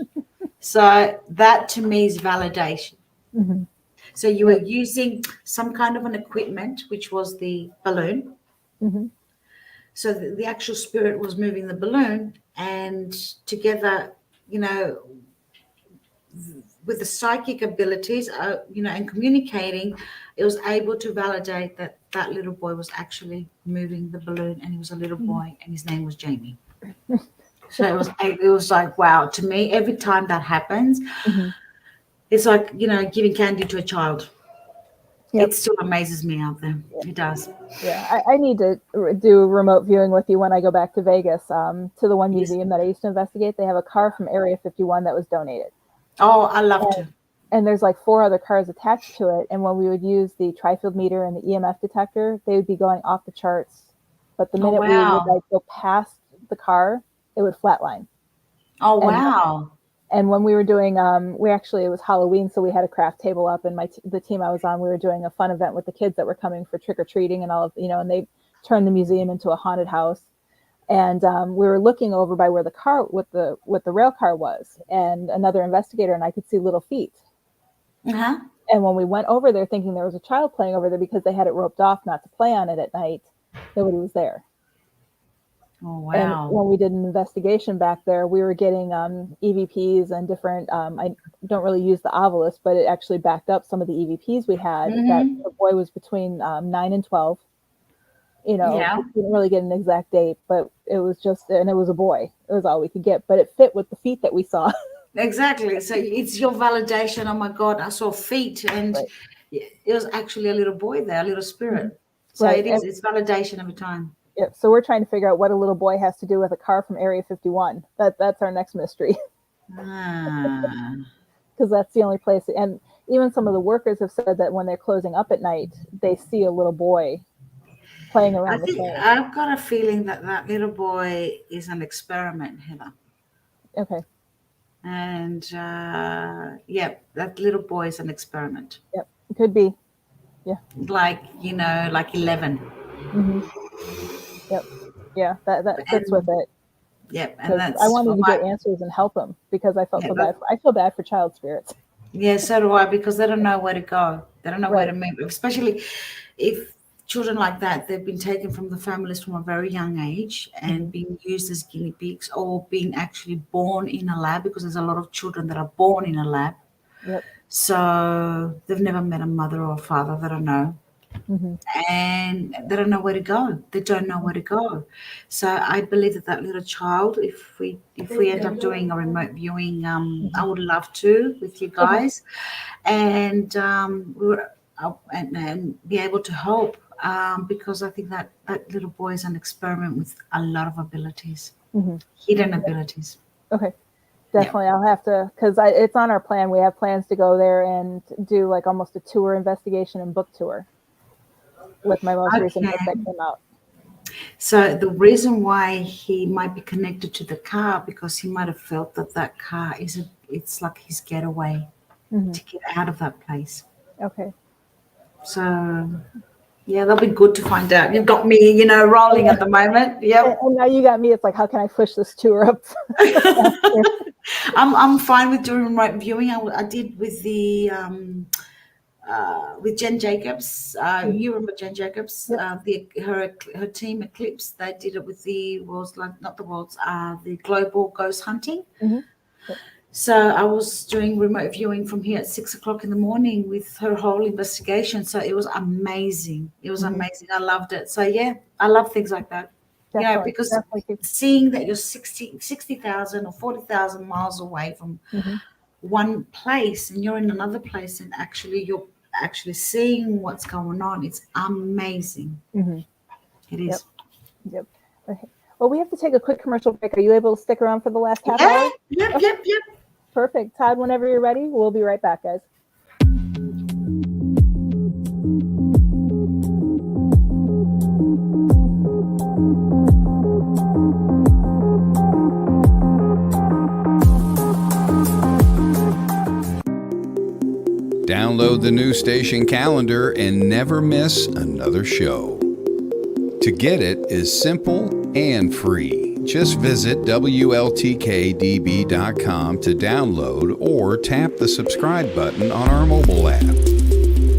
So that to me is validation. So you were using some kind of an equipment, which was the balloon. So the actual spirit was moving the balloon, and together, with the psychic abilities, and communicating, it was able to validate that little boy was actually moving the balloon, and he was a little boy, and his name was Jamie. So it was like, wow. To me, every time that happens, it's like, giving candy to a child. It still amazes me out there. It does. Yeah, I need to do remote viewing with you when I go back to Vegas, to the one museum that I used to investigate. They have a car from Area 51 that was donated. Oh, I love to. And there's like 4 other cars attached to it. And when we would use the tri-field meter and the EMF detector, they would be going off the charts. But the minute we would like go past the car, it would flatline. Oh, wow. And when we were doing, it was Halloween, so we had a craft table up, and the team I was on, we were doing a fun event with the kids that were coming for trick-or-treating and all of, and they turned the museum into a haunted house. And we were looking over by where the car with the rail car was, and another investigator and I could see little feet. Uh-huh. And when we went over there thinking there was a child playing over there because they had it roped off not to play on it at night, nobody was there. Oh, wow. And when we did an investigation back there, we were getting EVPs and different, I don't really use the Ovilus, but it actually backed up some of the EVPs we had. That the boy was between 9 and 12. We didn't really get an exact date, but it was and it was a boy. It was all we could get, but it fit with the feet that we saw. Exactly. So it's your validation. Oh my God, I saw feet, and it was actually a little boy there, a little spirit. So right. It's validation every time. Yeah, so we're trying to figure out what a little boy has to do with a car from Area 51. That's our next mystery. Because that's the only place. And even some of the workers have said that when they're closing up at night, they see a little boy playing around the train. I've got a feeling that little boy is an experiment, Heather. Okay. And that little boy is an experiment. Yep, it could be. Yeah. Like 11. Mm-hmm. Yep. Yeah, that fits with it. Yep. And that's I wanted to get answers and help them because I felt so bad. I feel bad for child spirits. Yeah, so do I, because they don't know where to go. They don't know where to move, especially if children like that, they've been taken from the families from a very young age and being used as guinea pigs or being actually born in a lab, because there's a lot of children that are born in a lab. Yep. So they've never met a mother or a father that I know. Mm-hmm. And they don't know where to go. They don't know where to go. So I believe that little child, if we end up doing a remote viewing, I would love to with you guys, and be able to help, because I think that little boy is an experiment with a lot of abilities, hidden abilities. Okay. Definitely. I'll have to, because it's on our plan. We have plans to go there and do like almost a tour investigation and book tour with my most recent book that came out. So the reason why he might be connected to the car, because he might have felt that car it's like his getaway to get out of that place. Okay. So yeah, that'll be good to find out. You've got me, rolling at the moment. Yeah. And now you got me. It's like, how can I push this tour up? I'm fine with doing remote viewing. I did with the with Jen Jacobs. You remember Jen Jacobs? Yep. Her team Eclipse. They did it with the global ghost hunting. Mm-hmm. Yep. So I was doing remote viewing from here at 6:00 in the morning with her whole investigation. So it was amazing. It was amazing. I loved it. So yeah, I love things like that. Definitely, because seeing that you're 60,000 or 40,000 miles away from one place and you're in another place, and you're actually seeing what's going on. It's amazing. Mm-hmm. It is. Yep. Okay. Well, we have to take a quick commercial break. Are you able to stick around for the last half hour? Yep. Perfect. Todd, whenever you're ready, we'll be right back, guys. Download the new station calendar and never miss another show. To get it is simple and free. Just visit WLTKDB.com to download or tap the subscribe button on our mobile app.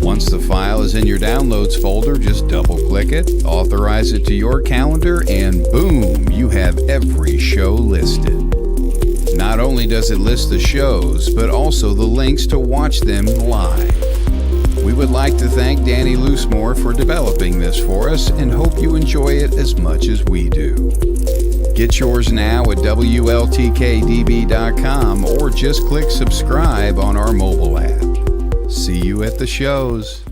Once the file is in your downloads folder, just double-click it, authorize it to your calendar, and boom, you have every show listed. Not only does it list the shows, but also the links to watch them live. We would like to thank Danny Loosemore for developing this for us and hope you enjoy it as much as we do. Get yours now at WLTKDB.com or just click subscribe on our mobile app. See you at the shows.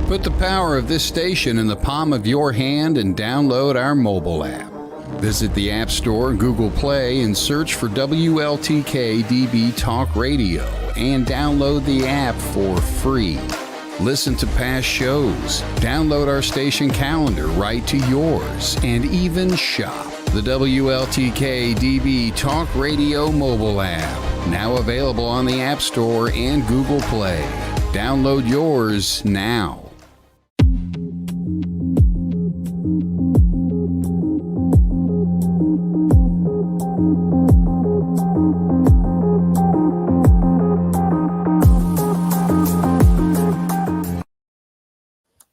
Put the power of this station in the palm of your hand and download our mobile app. Visit the App Store and Google Play and search for WLTKDB Talk Radio and download the app for free. Listen to past shows, download our station calendar right to yours, and even shop. The WLTKDB Talk Radio mobile app, now available on the App Store and Google Play. Download yours now.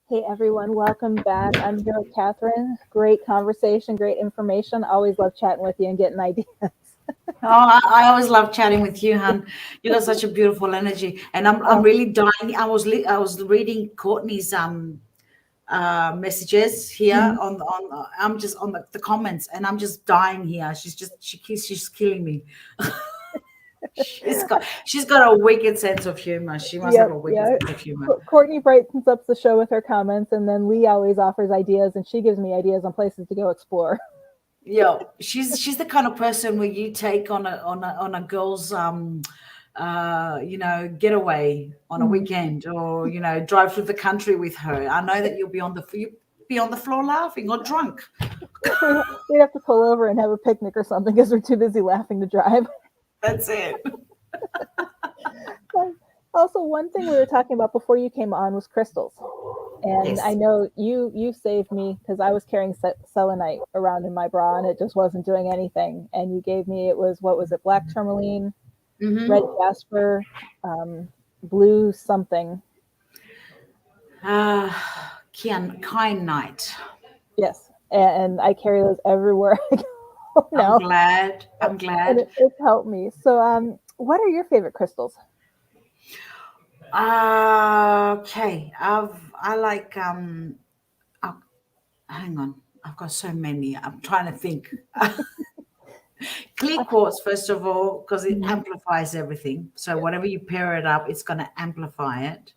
Hey everyone, welcome back. I'm here with Kathrine. Great conversation, great information. Always love chatting with you and getting ideas. I always love chatting with you, hon. You got such a beautiful energy, and I'm really dying. I was reading Courtney's messages here on I'm just on the comments, and I'm just dying here. She's killing me. She's got a wicked sense of humor. She must have a wicked sense of humor. Courtney brightens up the show with her comments, and then Leigh always offers ideas, and she gives me ideas on places to go explore. Yeah, she's the kind of person where you take on a girl's getaway on a weekend, or drive through the country with her. I know that you'll be on the floor laughing or drunk. We'd have to pull over and have a picnic or something because we're too busy laughing to drive. That's it. Also, one thing we were talking about before you came on was crystals. And yes. I know you saved me because I was carrying selenite around in my bra and it just wasn't doing anything. And you gave me, black tourmaline, red jasper, blue something. Kyanite. Yes. And I carry those everywhere I go. No. I'm glad. And it's helped me. So, what are your favorite crystals? Okay. I like hang on. I've got so many. I'm trying to think. Clear quartz, first of all, because it amplifies everything. So whatever you pair it up, it's going to amplify it.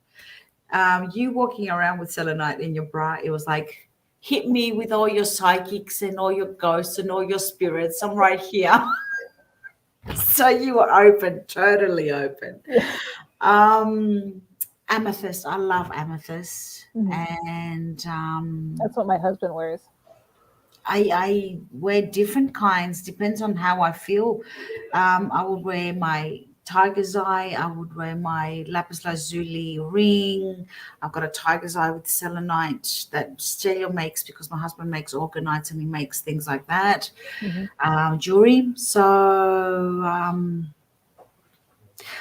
You walking around with selenite in your bra, it was like, hit me with all your psychics and all your ghosts and all your spirits. I'm right here. So you were open, totally open. Amethyst. I love amethyst. And that's what my husband wears. I wear different kinds, depends on how I feel. I would wear my tiger's eye. I would wear my lapis lazuli ring. I've got a tiger's eye with selenite that Stelio makes because my husband makes orgonites and he makes things like that. Jewelry. So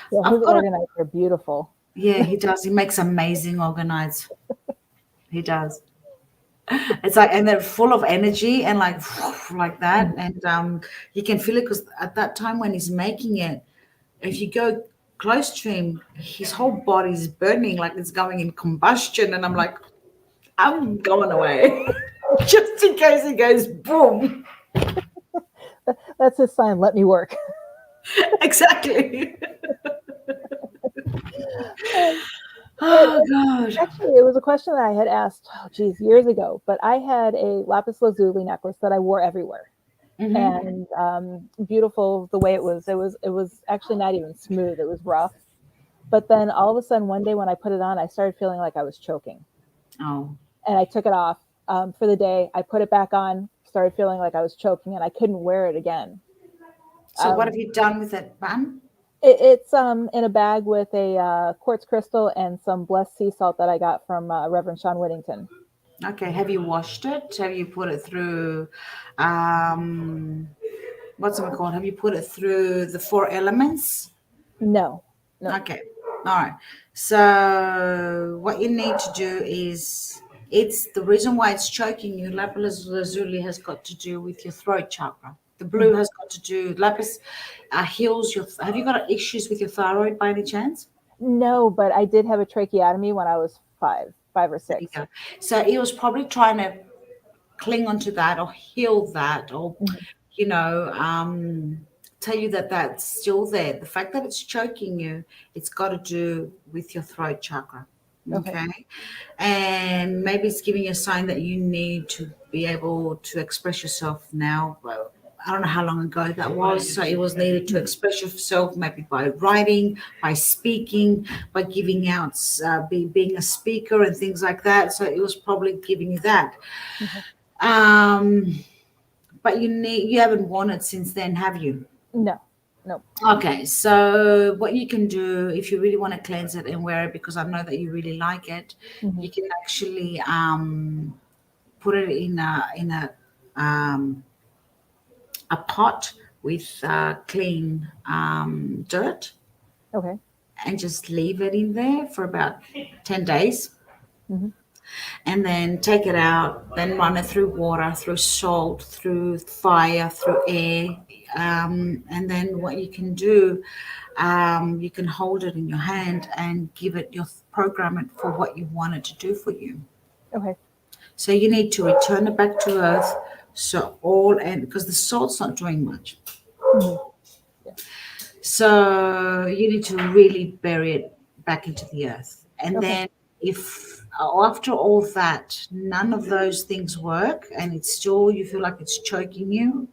his orgonites are beautiful. Yeah, he does. He makes amazing orgonites. He does. It's like, and they're full of energy and like that. And you can feel it because at that time when he's making it, if you go close to him, his whole body is burning like it's going in combustion. And I'm like, I'm going away just in case he goes boom. That's his sign. Let me work. Exactly. Oh, God. Actually, it was a question that I had asked, years ago. But I had a lapis lazuli necklace that I wore everywhere. And beautiful the way it was actually not even smooth. It was rough. But then all of a sudden one day when I put it on, I started feeling like I was choking. Oh. And I took it off for the day. I put it back on, started feeling like I was choking, and I couldn't wear it again. So what have you done with it, Bam? It's in a bag with a quartz crystal and some blessed sea salt that I got from Reverend Sean Whittington. Okay. Have you washed it? Have you put it through, what's it called? Have you put it through the 4 elements? No. Okay. All right. So what you need to do is, it's the reason why it's choking you. Lapis lazuli has got to do with your throat chakra. The blue has got to do, lapis heals your, have you got issues with your thyroid by any chance? No, but I did have a tracheotomy when I was 5 or 6. So he was probably trying to cling onto that or heal that or, tell you that that's still there. The fact that it's choking you, it's got to do with your throat chakra. Okay. And maybe it's giving you a sign that you need to be able to express yourself now. Well, I don't know how long ago that was. So it was needed to express yourself, maybe by writing, by speaking, by giving out, being a speaker and things like that. So it was probably giving you that. But you haven't worn it since then, have you? No. Okay, so what you can do if you really want to cleanse it and wear it, because I know that you really like it, you can actually put it in a pot with clean dirt, Okay. and just leave it in there for about 10 days. And then take it out, then run it through water, through salt, through fire, through air. And then what you can do, you can hold it in your hand and program it for what you want it to do for you. Okay. So you need to return it back to earth. Because the salt's not doing much. So you need to really bury it back into the earth. And then if after all that, none of those things work, and it's still, you feel like it's choking you,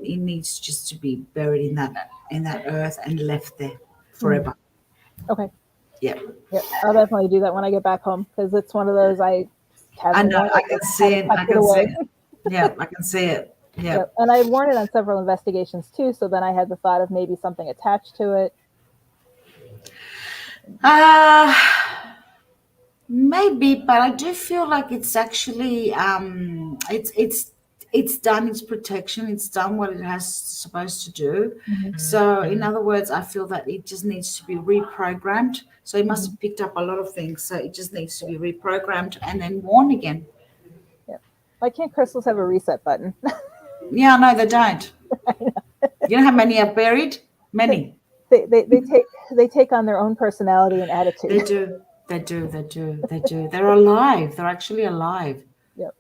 it needs just to be buried in that earth and left there forever. Okay. Yeah. I'll definitely do that when I get back home, because it's one of those I know, I can see it. I can see it. Yeah, I can see it. Yeah. Yep. And I've worn it on several investigations too, so then I had the thought of maybe something attached to it. Maybe, but I do feel like it's actually it's done its protection. It's done what it has supposed to do. So in other words, I feel that it just needs to be reprogrammed. So it must have picked up a lot of things. So it just needs to be reprogrammed and then worn again. Yeah. Why can't crystals have a reset button? Yeah, no, they don't. You know how many I've buried? Many. They take on their own personality and attitude. They do. They're alive. They're actually alive. Yep.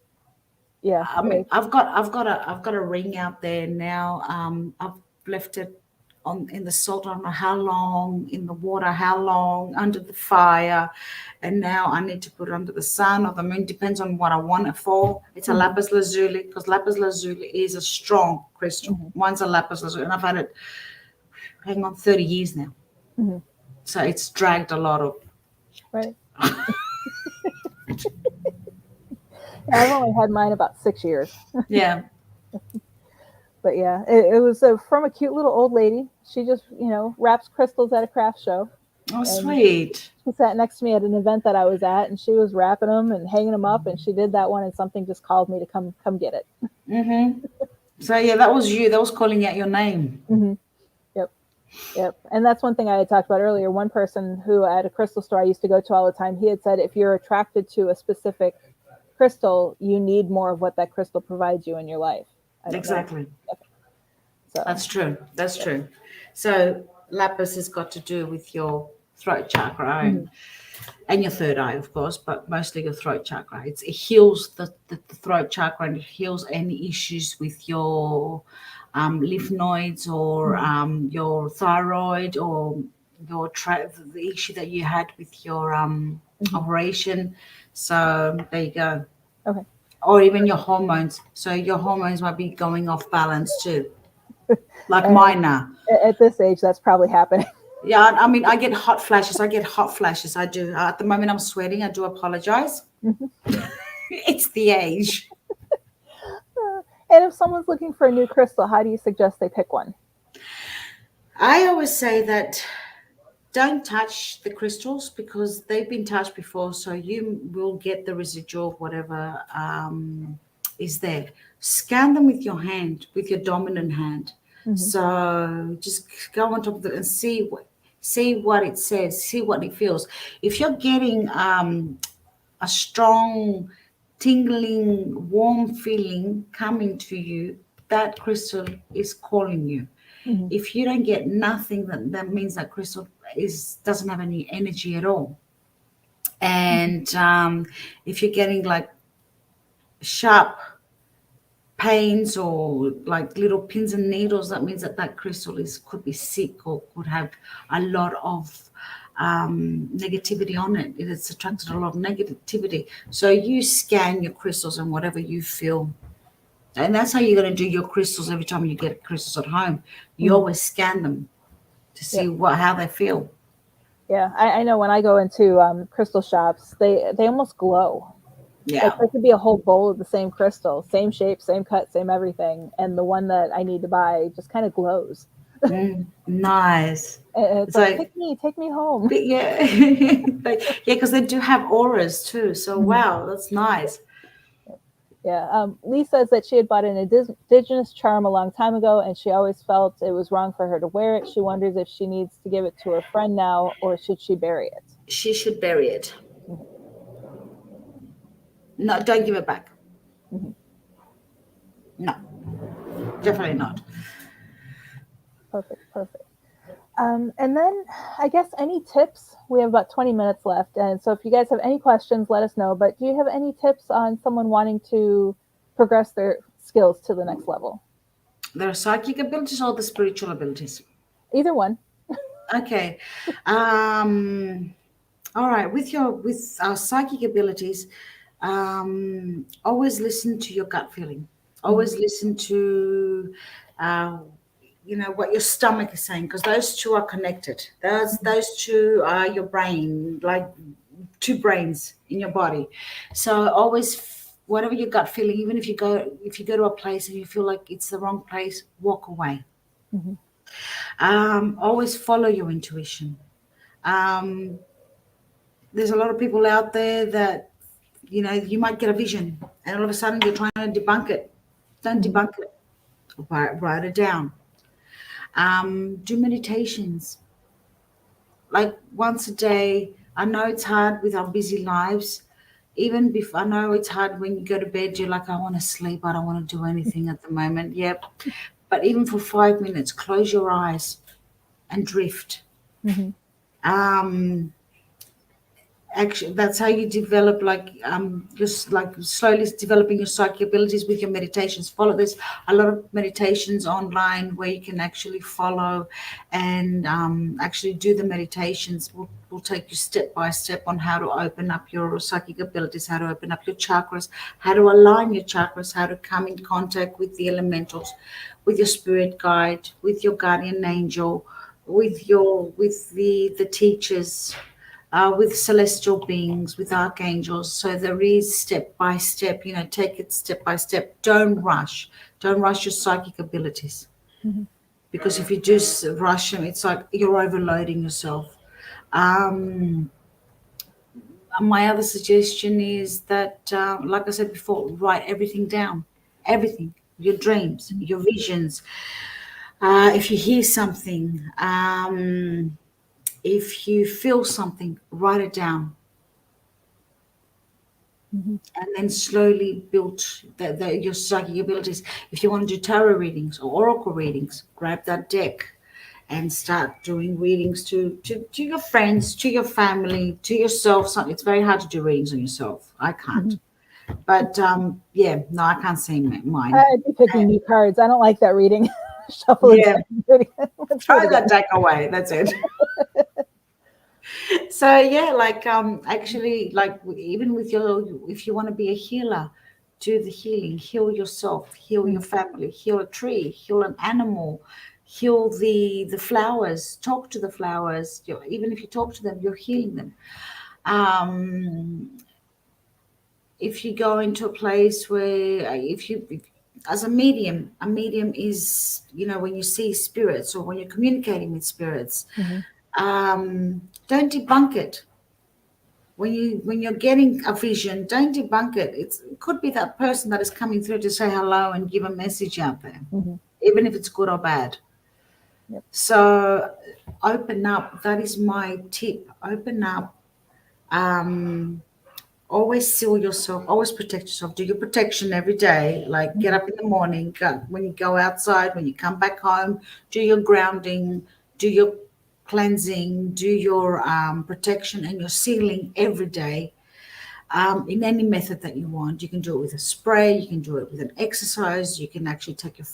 Yeah. I mean, I've got a ring out there now. I've left it in the salt. I don't know how long, in the water, how long, under the fire, and now I need to put it under the sun or the moon. Depends on what I want it for. It's a lapis lazuli, because lapis lazuli is a strong crystal. Mine's a lapis lazuli, and I've had it 30 years now. So it's dragged a lot of. Right. I've only had mine about 6 years. Yeah. But yeah, it was from a cute little old lady. She just, wraps crystals at a craft show. Oh, sweet. She sat next to me at an event that I was at, and she was wrapping them and hanging them up, and she did that one, and something just called me to come get it. So yeah, that was you. That was calling out your name. Yep. And that's one thing I had talked about earlier. One person who at a crystal store I used to go to all the time, he had said, if you're attracted to a specific crystal, you need more of what that crystal provides you in your life. Exactly. Okay. So That's true. True. So lapis has got to do with your throat chakra and your third eye, of course, but mostly your throat chakra. It heals the throat chakra, and it heals any issues with your lymph nodes or your thyroid, or the issue that you had with your operation. So there you go. Okay. Or even your hormones. So your hormones might be going off balance too, like mine now. At this age, that's probably happening. Yeah, I mean, I get hot flashes. I do. At the moment, I'm sweating. I do apologize. It's the age. And if someone's looking for a new crystal, how do you suggest they pick one? I always say that don't touch the crystals, because they've been touched before, so you will get the residual of whatever is there. Scan them with your hand, with your dominant hand. So just go on top of it and see what it says, see what it feels. If you're getting a strong, tingling, warm feeling coming to you, that crystal is calling you. If you don't get nothing, that means that crystal doesn't have any energy at all. And if you're getting like sharp pains or like little pins and needles, that means that crystal could be sick, or could have a lot of negativity on it. It's attracted a lot of negativity. So you scan your crystals and whatever you feel. And that's how you're going to do your crystals every time you get crystals at home. You always scan them to see how they feel. Yeah, I know when I go into crystal shops, they almost glow. Yeah. Like there could be a whole bowl of the same crystal, same shape, same cut, same everything. And the one that I need to buy just kind of glows. Nice. And it's like, take me home. Yeah. Yeah, because they do have auras too. So, wow, that's nice. Yeah. Lee says that she had bought an indigenous charm a long time ago, and she always felt it was wrong for her to wear it. She wonders if she needs to give it to her friend now, or should she bury it? She should bury it. No, don't give it back. No, definitely not. Perfect. And then I guess any tips? We have about 20 minutes left. And so if you guys have any questions, let us know. But do you have any tips on someone wanting to progress their skills to the next level? Their psychic abilities or the spiritual abilities? Either one. Okay. All right. With our psychic abilities, always listen to your gut feeling. Always listen to what your stomach is saying, because those two are connected. Those two are your brain, like two brains in your body. So always, whatever your gut feeling, even if you go to a place and you feel like it's the wrong place, walk away. Always follow your intuition. There's a lot of people out there that you might get a vision and all of a sudden you're trying to debunk it. Don't debunk it. Write it down. Do meditations like once a day. I know it's hard with our busy lives. Even before, I know it's hard when you go to bed, you're like, I want to sleep, I don't want to do anything at the moment. Yep. But even for 5 minutes, close your eyes and drift. Actually, that's how you develop, just like slowly developing your psychic abilities with your meditations. Follow this. A lot of meditations online where you can actually follow and actually do the meditations. Will take you step by step on how to open up your psychic abilities, how to open up your chakras, how to align your chakras, how to come in contact with the elementals, with your spirit guide, with your guardian angel, with the teachers. With celestial beings, with archangels. So there is step by step, take it step by step. Don't rush your psychic abilities. Because if you do rush them, it's like you're overloading yourself. My other suggestion is that, like I said before, write everything down. Everything. Your dreams, your visions. If you hear something, if you feel something, write it down. And then slowly build your psychic abilities. If you want to do tarot readings or oracle readings, grab that deck and start doing readings to your friends, to your family, to yourself. It's very hard to do readings on yourself. I can't. But I can't say mine. I'd be picking new cards. I don't like that reading. Shuffle it. Throw that deck away. That's it. So actually, even with if you want to be a healer, do the healing. Heal yourself. Heal your family. Heal a tree. Heal an animal. Heal the flowers. Talk to the flowers. Even if you talk to them, you're healing them. If you go into a place where as a medium is, when you see spirits or when you're communicating with spirits, don't debunk it. When you're getting a vision, don't debunk it. It could be that person that is coming through to say hello and give a message out there, even if it's good or bad. Yep. So open up. That is my tip. Open up. Always seal yourself, always protect yourself. Do your protection every day. Like get up in the morning, when you go outside, when you come back home, do your grounding, do your cleansing, do your protection and your sealing every day. in any method that you want. You can do it with a spray, you can do it with an exercise, you can actually take your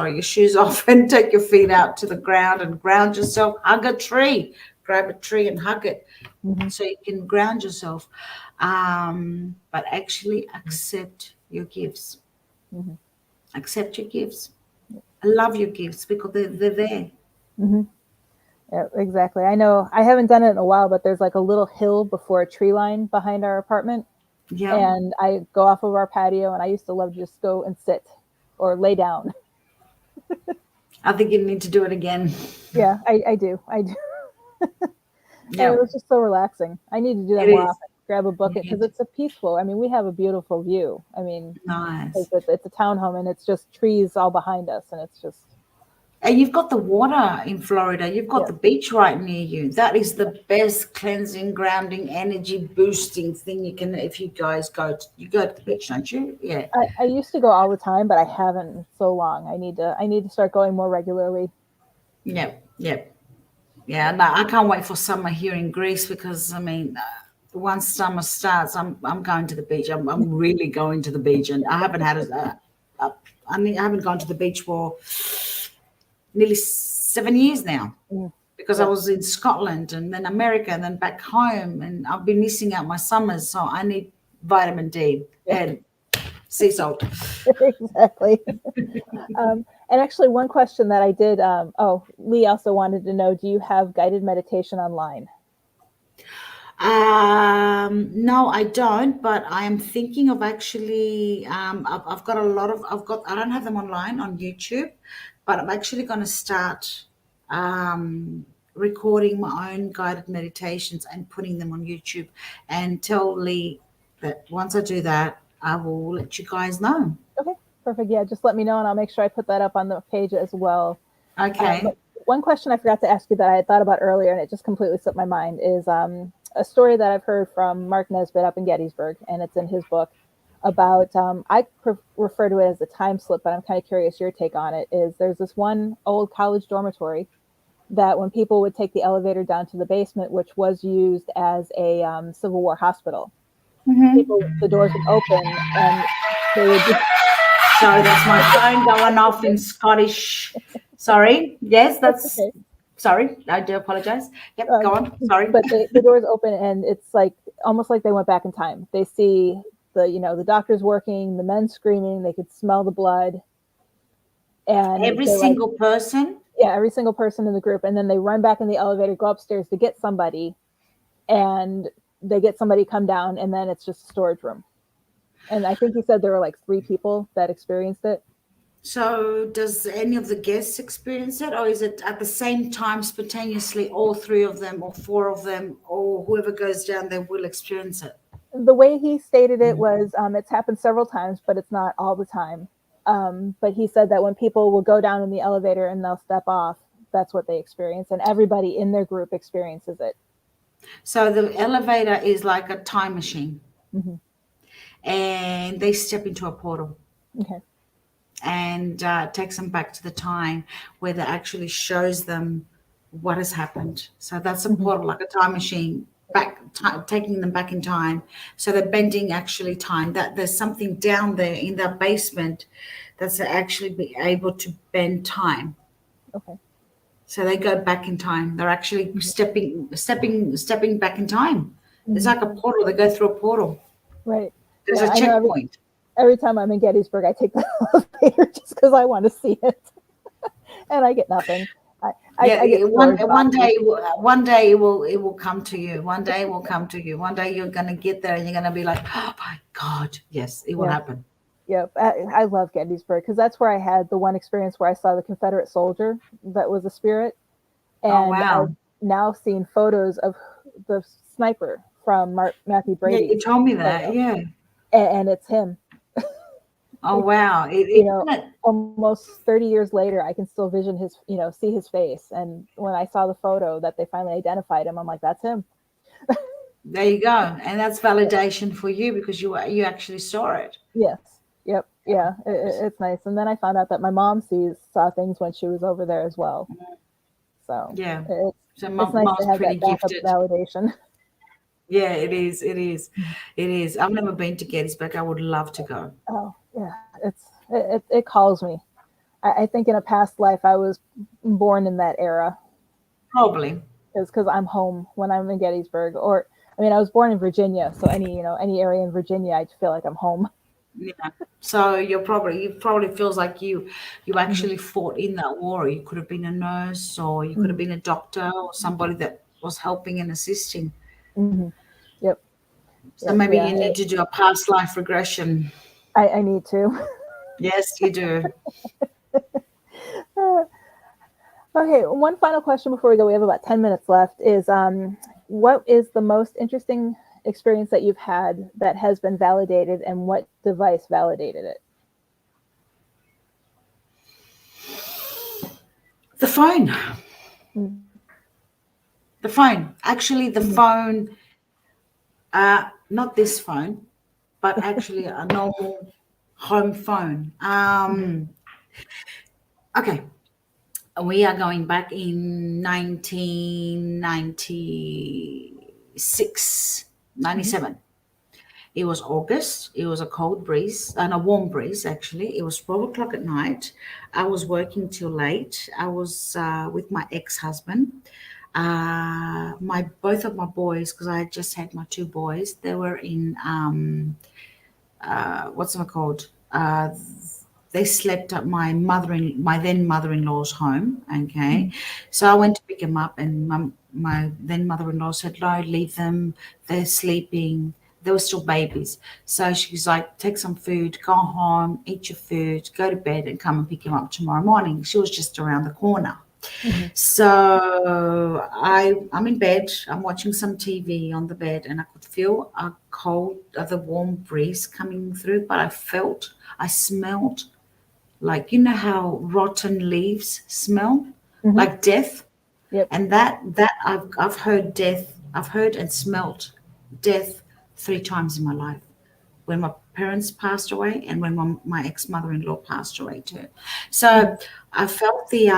your shoes off and take your feet out to the ground and ground yourself. Hug a tree, grab a tree and hug it, so you can ground yourself. But actually accept your gifts. Accept your gifts. I love your gifts because they're there. Yeah, exactly. I know I haven't done it in a while, but there's like a little hill before a tree line behind our apartment. Yeah. And I go off of our patio, and I used to love to just go and sit or lay down. I think you need to do it again. Yeah, I do. Yeah. And it was just so relaxing. I need to do that more often. Grab a bucket because it's a peaceful. I mean, we have a beautiful view. I mean, Nice. It's a townhome, and it's just trees all behind us, and it's just. And you've got the water in Florida. You've got the beach right near you. That is the best cleansing, grounding, energy boosting thing you can. If you guys go to the beach, don't you? Yeah. I used to go all the time, but I haven't in so long. I need to start going more regularly. Yep. Yeah. No, I can't wait for summer here in Greece because I mean, once summer starts, I'm going to the beach. I'm really going to the beach, and I haven't had I haven't gone to the beach for nearly 7 years now, because I was in Scotland and then America and then back home, and I've been missing out my summers. So I need vitamin D and sea salt. Exactly. And actually, one question that I did, Lee also wanted to know, do you have guided meditation online? No, I don't, but I am thinking of actually, I've got I don't have them online on YouTube, but I'm actually going to start recording my own guided meditations and putting them on YouTube, and tell Lee that once I do that, I will let you guys know. Okay, perfect. Yeah, just let me know, and I'll make sure I put that up on the page as well. Okay. One question I forgot to ask you that I had thought about earlier, and it just completely slipped my mind, is a story that I've heard from Mark Nesbitt up in Gettysburg, and it's in his book, about, I refer to it as a time slip, but I'm kind of curious your take on it, is there's this one old college dormitory that when people would take the elevator down to the basement, which was used as a Civil War hospital, the doors would open and they would be... Sorry, that's my phone going off in Scottish. Sorry. Yes, that's okay. Sorry, I do apologize. Yep, go on. Sorry. But the doors open, and it's like almost like they went back in time. They see the doctors working, the men screaming, they could smell the blood. And every single person? Yeah, every single person in the group. And then they run back in the elevator, go upstairs to get somebody, and they get somebody come down, and then it's just a storage room. And I think he said there were like 3 people that experienced it. So does any of the guests experience it, or is it at the same time spontaneously all 3 of them or 4 of them or whoever goes down there will experience it? The way he stated it was it's happened several times, but it's not all the time. But he said that when people will go down in the elevator and they'll step off, that's what they experience. And everybody in their group experiences it. So the elevator is like a time machine. And they step into a portal. Okay. And takes them back to the time where that actually shows them what has happened. So that's a portal, like a time machine, taking them back in time. So they're bending actually time. That there's something down there in that basement that's actually be able to bend time. Okay. So they go back in time. They're actually stepping back in time. It's like a portal. They go through a portal. Right. There's a checkpoint. Every time I'm in Gettysburg, I take the elevator just because I want to see it, and I get nothing. I get one day it will come to you. One day it will come to you. One day you're gonna get there and you're gonna be like, oh my God, yes, it will happen. Yep, I love Gettysburg because that's where I had the one experience where I saw the Confederate soldier that was a spirit, and I've now seen photos of the sniper from Matthew Brady. Yeah, you told me that. Yeah, and it's him. Oh wow! Almost 30 years later, I can still vision his, see his face. And when I saw the photo that they finally identified him, I'm like, that's him. There you go, and that's validation for you because you actually saw it. Yes. Yep. Yeah. It's nice. And then I found out that my mom saw things when she was over there as well. So yeah, it's nice to have that backup validation. Yeah, it is. It is. It is. I've never been to Gettysburg. I would love to go. Oh, yeah. It calls me. I think in a past life I was born in that era, Probably. because I'm home when I'm in Gettysburg. Or I mean, I was born in Virginia, so any area in Virginia, I feel like I'm home. Yeah. So it probably feels like you actually fought in that war. You could have been a nurse, or you could have been a doctor, or somebody that was helping and assisting. Mm-hmm. Yep. So Yep. maybe Yeah. you need to do a past life regression. I need to. Yes, you do. Okay, one final question before we go. We have about 10 minutes left. Is what is the most interesting experience that you've had that has been validated, and what device validated it? The phone. Mm. The phone. Actually, the phone, not this phone, but actually a normal home phone. Okay. We are going back in 1996, 97. It was August. It was a cold breeze and a warm breeze, actually. It was 12 o'clock at night. I was working till late. I was with my ex-husband. Both of my boys, because I had just had my two boys, they were in, what's it called? They slept at my then mother-in-law's home. Okay. So I went to pick them up, and my then mother-in-law said, no, leave them. They're sleeping. They were still babies. So she's like, take some food, go home, eat your food, go to bed, and come and pick him up tomorrow morning. She was just around the corner. Mm-hmm. So I'm in bed, I'm watching some TV on the bed, and I could feel the warm breeze coming through, but I smelled like, you know how rotten leaves smell, like death. Yep. And that I've heard death. I've heard and smelt death 3 times in my life. When my parents passed away, and when my ex-mother-in-law passed away too. So I felt the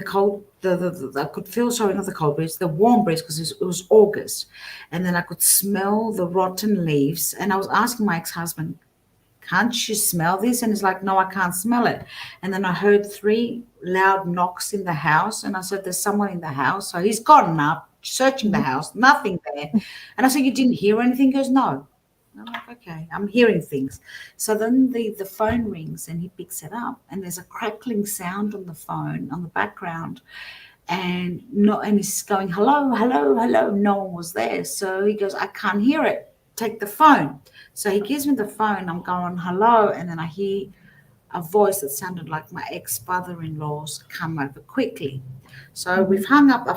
cold, I could feel, sorry, not the cold breeze, the warm breeze, because it was August. And then I could smell the rotten leaves. And I was asking my ex-husband, can't you smell this? And he's like, no, I can't smell it. And then I heard 3 loud knocks in the house. And I said, there's someone in the house. So he's gotten up, searching the house, nothing there. And I said, you didn't hear anything? He goes, no. I'm like, okay, I'm hearing things. So then the phone rings, and he picks it up, and there's a crackling sound on the phone, on the background. And he's going, hello, hello, hello. No one was there. So he goes, I can't hear it. Take the phone. So he gives me the phone. I'm going, hello. And then I hear a voice that sounded like my ex-father-in-law's, come over quickly. So I've hung up the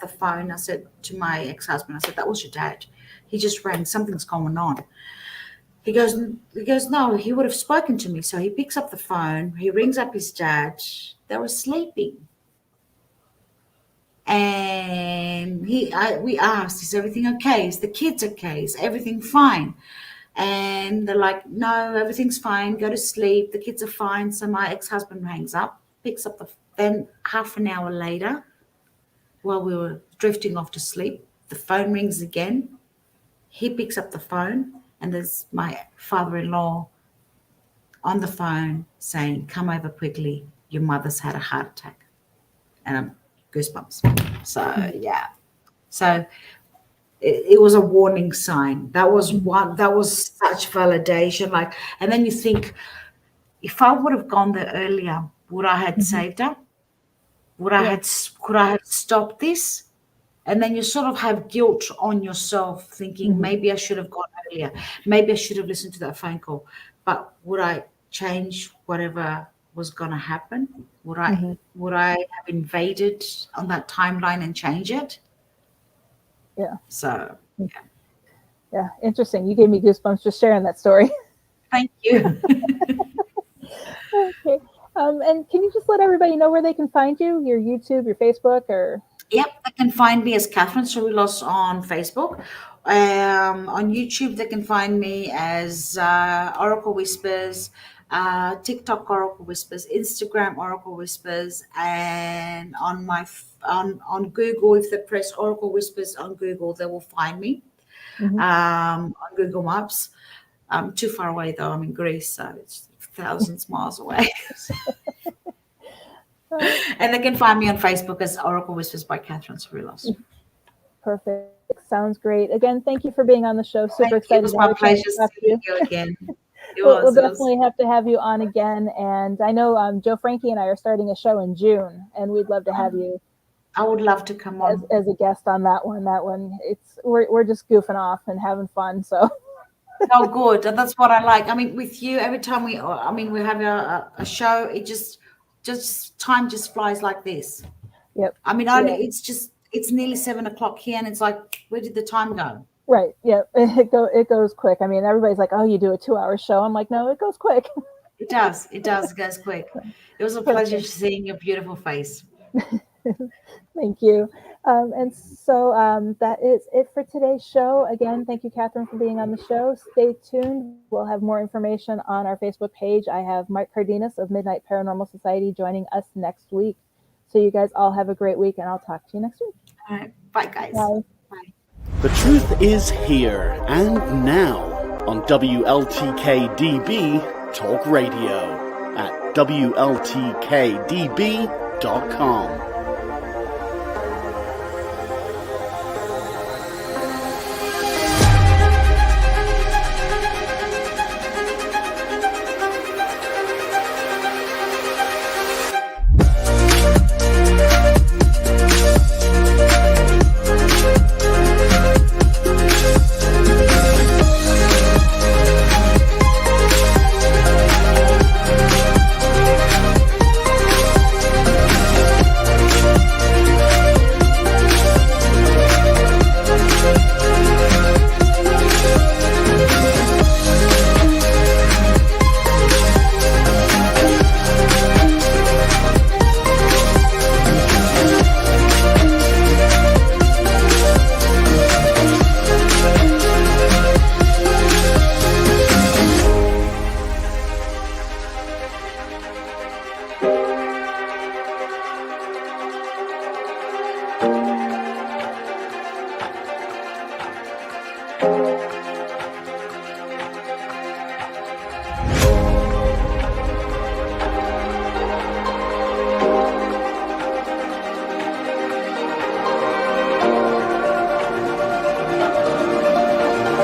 phone. I said to my ex-husband, I said, that was your dad. He just rang. Something's going on. He goes, no, he would have spoken to me. So he picks up the phone. He rings up his dad. They were sleeping. And we asked, is everything okay? Is the kids okay? Is everything fine? And they're like, no, everything's fine. Go to sleep. The kids are fine. So my ex-husband hangs up, picks up then half an hour later, while we were drifting off to sleep, the phone rings again. He picks up the phone, and there's my father-in-law on the phone saying, come over quickly. Your mother's had a heart attack. And I'm goosebumps. So, yeah. So it was a warning sign. That was such validation. Like, and then you think, if I would have gone there earlier, would I have saved her? Could I have stopped this? And then you sort of have guilt on yourself, thinking, maybe I should have gone earlier. Maybe I should have listened to that phone call. But would I change whatever was going to happen? Would I have invaded on that timeline and change it? Yeah. So, yeah. Yeah, interesting. You gave me goosebumps just sharing that story. Thank you. Okay. And can you just let everybody know where they can find you? Your YouTube, your Facebook, or? Yep, they can find me as Katrine Sorilos on Facebook. On YouTube, they can find me as Oracle Whispers. TikTok Oracle Whispers, Instagram Oracle Whispers, and on Google, if they press Oracle Whispers on Google, they will find me. On Google Maps. I'm too far away though. I'm in Greece, so it's thousands miles away. And they can find me on Facebook as Oracle Whispers by Katrine Sorilos. Perfect. Sounds great. Again, thank you for being on the show. Super excited. It was my pleasure seeing you again. We'll definitely have to have you on again. And I know Joe Frankie and I are starting a show in June, and we'd love to have you. I would love to come on as a guest on that one. We're just goofing off and having fun. So. Oh, good. That's what I like. I mean, with you, every time we have a show, it just time just flies like this. Yep. I mean, it's nearly 7 o'clock here, and it's like, where did the time go? Right. Yeah. It goes quick. I mean, everybody's like, oh, you do a 2-hour show. I'm like, no, it goes quick. It does. It goes quick. It was a pleasure seeing your beautiful face. Thank you. And so that is it for today's show. Again, thank you, Kathrine, for being on the show. Stay tuned. We'll have more information on our Facebook page. I have Mike Cardenas of Midnight Paranormal Society joining us next week. So you guys all have a great week, and I'll talk to you next week. All right. Bye, guys. Bye. Bye. The truth is here and now on WLTKDB Talk Radio at WLTKDB.com.